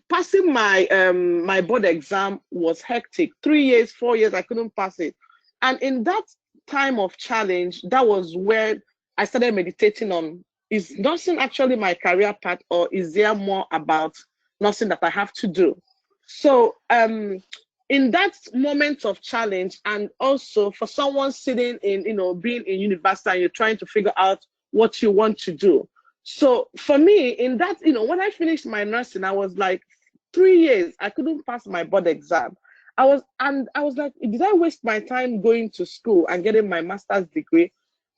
passing my my board exam was hectic. 3 years, 4 years, I couldn't pass it. And in that time of challenge, that was where I started meditating on, is nursing actually my career path, or is there more about nursing that I have to do? So in that moment of challenge, and also for someone sitting in, being in university and you're trying to figure out what you want to do. So for me, in that, when I finished my nursing, I was like, 3 years, I couldn't pass my board exam. I was like, did I waste my time going to school and getting my master's degree?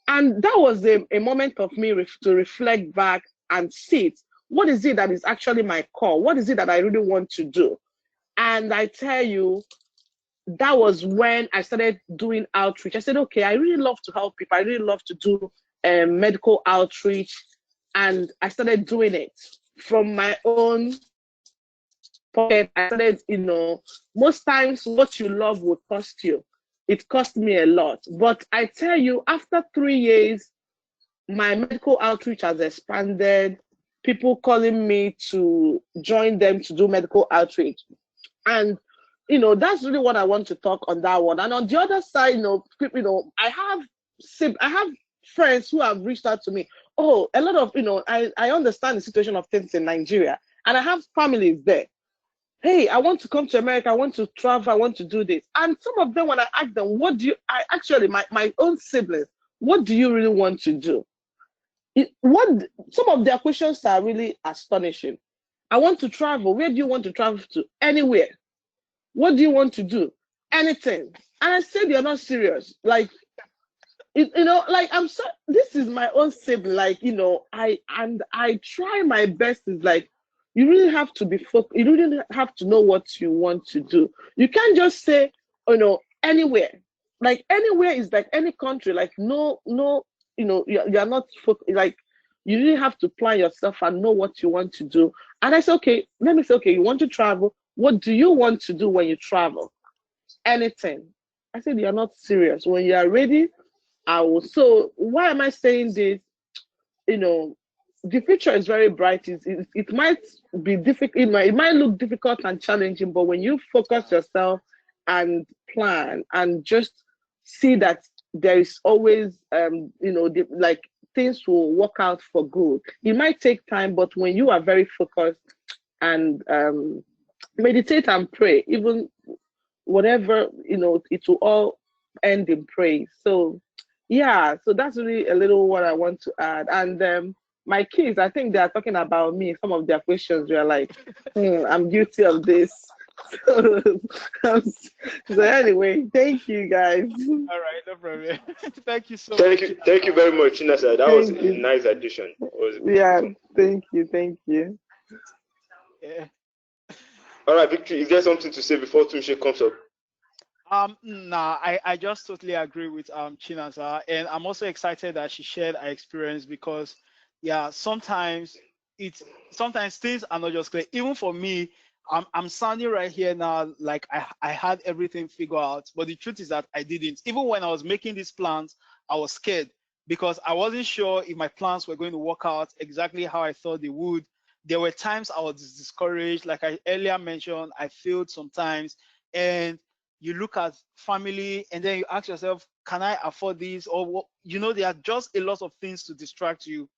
And that was a moment of me to reflect back and see what is it that is actually my core? What is it that I really want to do? And I tell you, that was when I started doing outreach. I said, okay, I really love to help people. I really love to do medical outreach. And I started doing it from my own pocket. I started, most times what you love would cost you. It cost me a lot. But I tell you, after 3 years, my medical outreach has expanded. People calling me to join them to do medical outreach. And that's really what I want to talk on that one. And on the other side, I have friends who have reached out to me. Oh, a lot of, I understand the situation of things in Nigeria, and I have families there. Hey, I want to come to America. I want to travel. I want to do this. And some of them, when I ask them, my own siblings, what do you really want to do? Some of their questions are really astonishing. I want to travel. Where do you want to travel to? Anywhere. What do you want to do? Anything. And I said, you're not serious. Like, like this is my own sibling, like, I try my best. Is like, you really have to be focused. You really have to know what you want to do. You can't just say, anywhere. Like anywhere is like any country. Like no, you're not like, you really have to plan yourself and know what you want to do. And I said, okay, let me say, okay, you want to travel. What do you want to do when you travel? Anything. I said, you're not serious. When you are ready, I will. So why am I saying this? The future is very bright. It might be difficult. It might look difficult and challenging, but when you focus yourself and plan and just see that there is always, like, things will work out for good. It might take time, but when you are very focused and meditate and pray, even whatever, it will all end in praise. So yeah, so that's really a little what I want to add. And my kids, I think they are talking about me. Some of their questions were like, I'm guilty of this. So anyway, thank you guys. All right, no problem. Thank you so much. Thank you very much, Chinasa. That was a nice addition. Yeah, thank you. Yeah. All right, Victory, is there something to say before Tunche comes up? Nah, I just totally agree with Chinasa, and I'm also excited that she shared her experience, because yeah, sometimes things are not just clear. Even for me, I'm standing right here now like I had everything figured out, but the truth is that I didn't. Even when I was making these plans, I was scared because I wasn't sure if my plans were going to work out exactly how I thought they would. There were times I was discouraged, like I earlier mentioned, I failed sometimes, and you look at family and then you ask yourself, can I afford this? Or what? There are just a lot of things to distract you.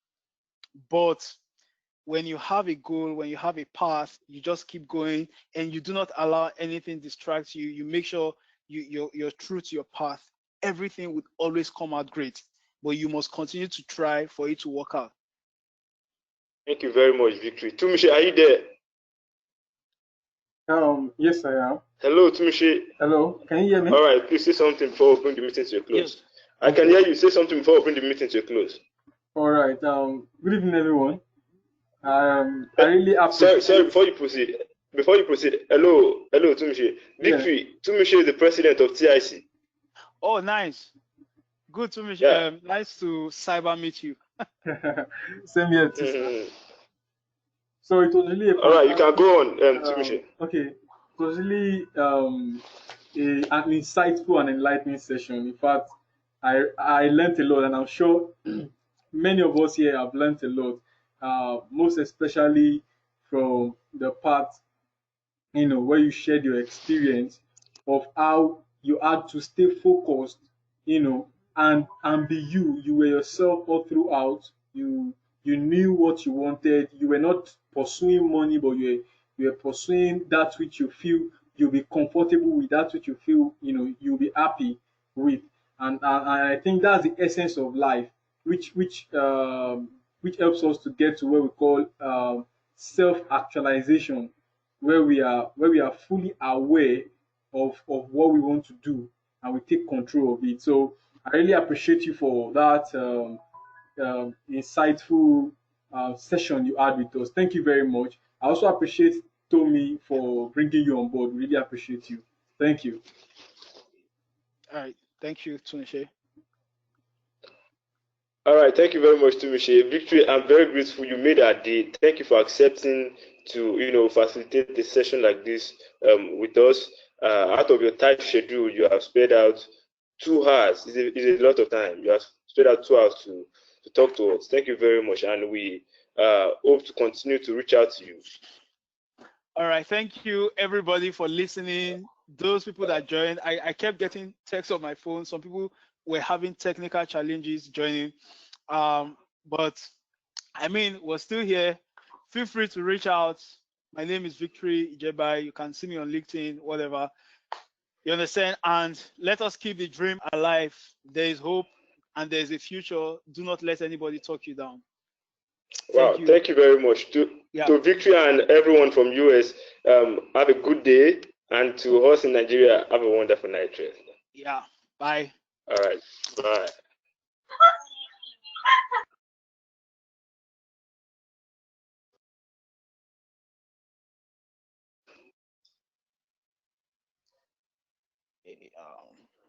But when you have a goal, when you have a path, you just keep going and you do not allow anything distract you. You make sure you're true to your path. Everything would always come out great, but you must continue to try for it to work out. Thank you very much, Victory. Tumishe, are you there? Yes, I am. Hello, Tumishe. Hello, can you hear me? All right, please say something before we bring the meeting to a close. Yes. I can hear you. Say something before we bring the meeting to a close. All right. Good evening, everyone. I really appreciate. Sorry. Before you proceed. Hello, Tumishe. Victory. Yeah. Tumishe is the president of TIC. Oh, nice. Good, Tumishe. Yeah. Nice to cyber meet you. Same here, too. So it was really all right. You can go on, Tumishe. Okay. It was really an insightful and enlightening session. In fact, I learned a lot, and I'm sure many of us here have learned a lot. Most especially from the part, where you shared your experience of how you had to stay focused, and be you. You were yourself all throughout. You knew what you wanted. You were not pursuing money, but you were pursuing that which you feel you'll be comfortable with, that which you feel you'll be happy with. And I think that's the essence of life, which helps us to get to what we call self-actualization, where we are fully aware of what we want to do and we take control of it. So I really appreciate you for that insightful session you had with us. Thank you very much. I also appreciate Tommy for bringing you on board. Really appreciate you. Thank you. All right. Thank you, Tumishe. All right. Thank you very much, Tumishe. Victory, I'm very grateful you made our day. Thank you for accepting to facilitate a session like this with us. Out of your tight schedule, you have spared out 2 hours. It's a lot of time. You have spared out 2 hours to talk to us. Thank you very much, and we hope to continue to reach out to you. All right. Thank you, everybody, for listening. Those people that joined, I kept getting texts on my phone. Some people were having technical challenges joining. But I mean, we're still here. Feel free to reach out. My name is Victory Ijebai. You can see me on LinkedIn, whatever. You understand? And let us keep the dream alive. There is hope and there is a future. Do not let anybody talk you down. Thank you very much. To Victory and everyone from US, have a good day. And to us in Nigeria, have a wonderful night rest. Yeah. Bye. All right. Bye. Okay.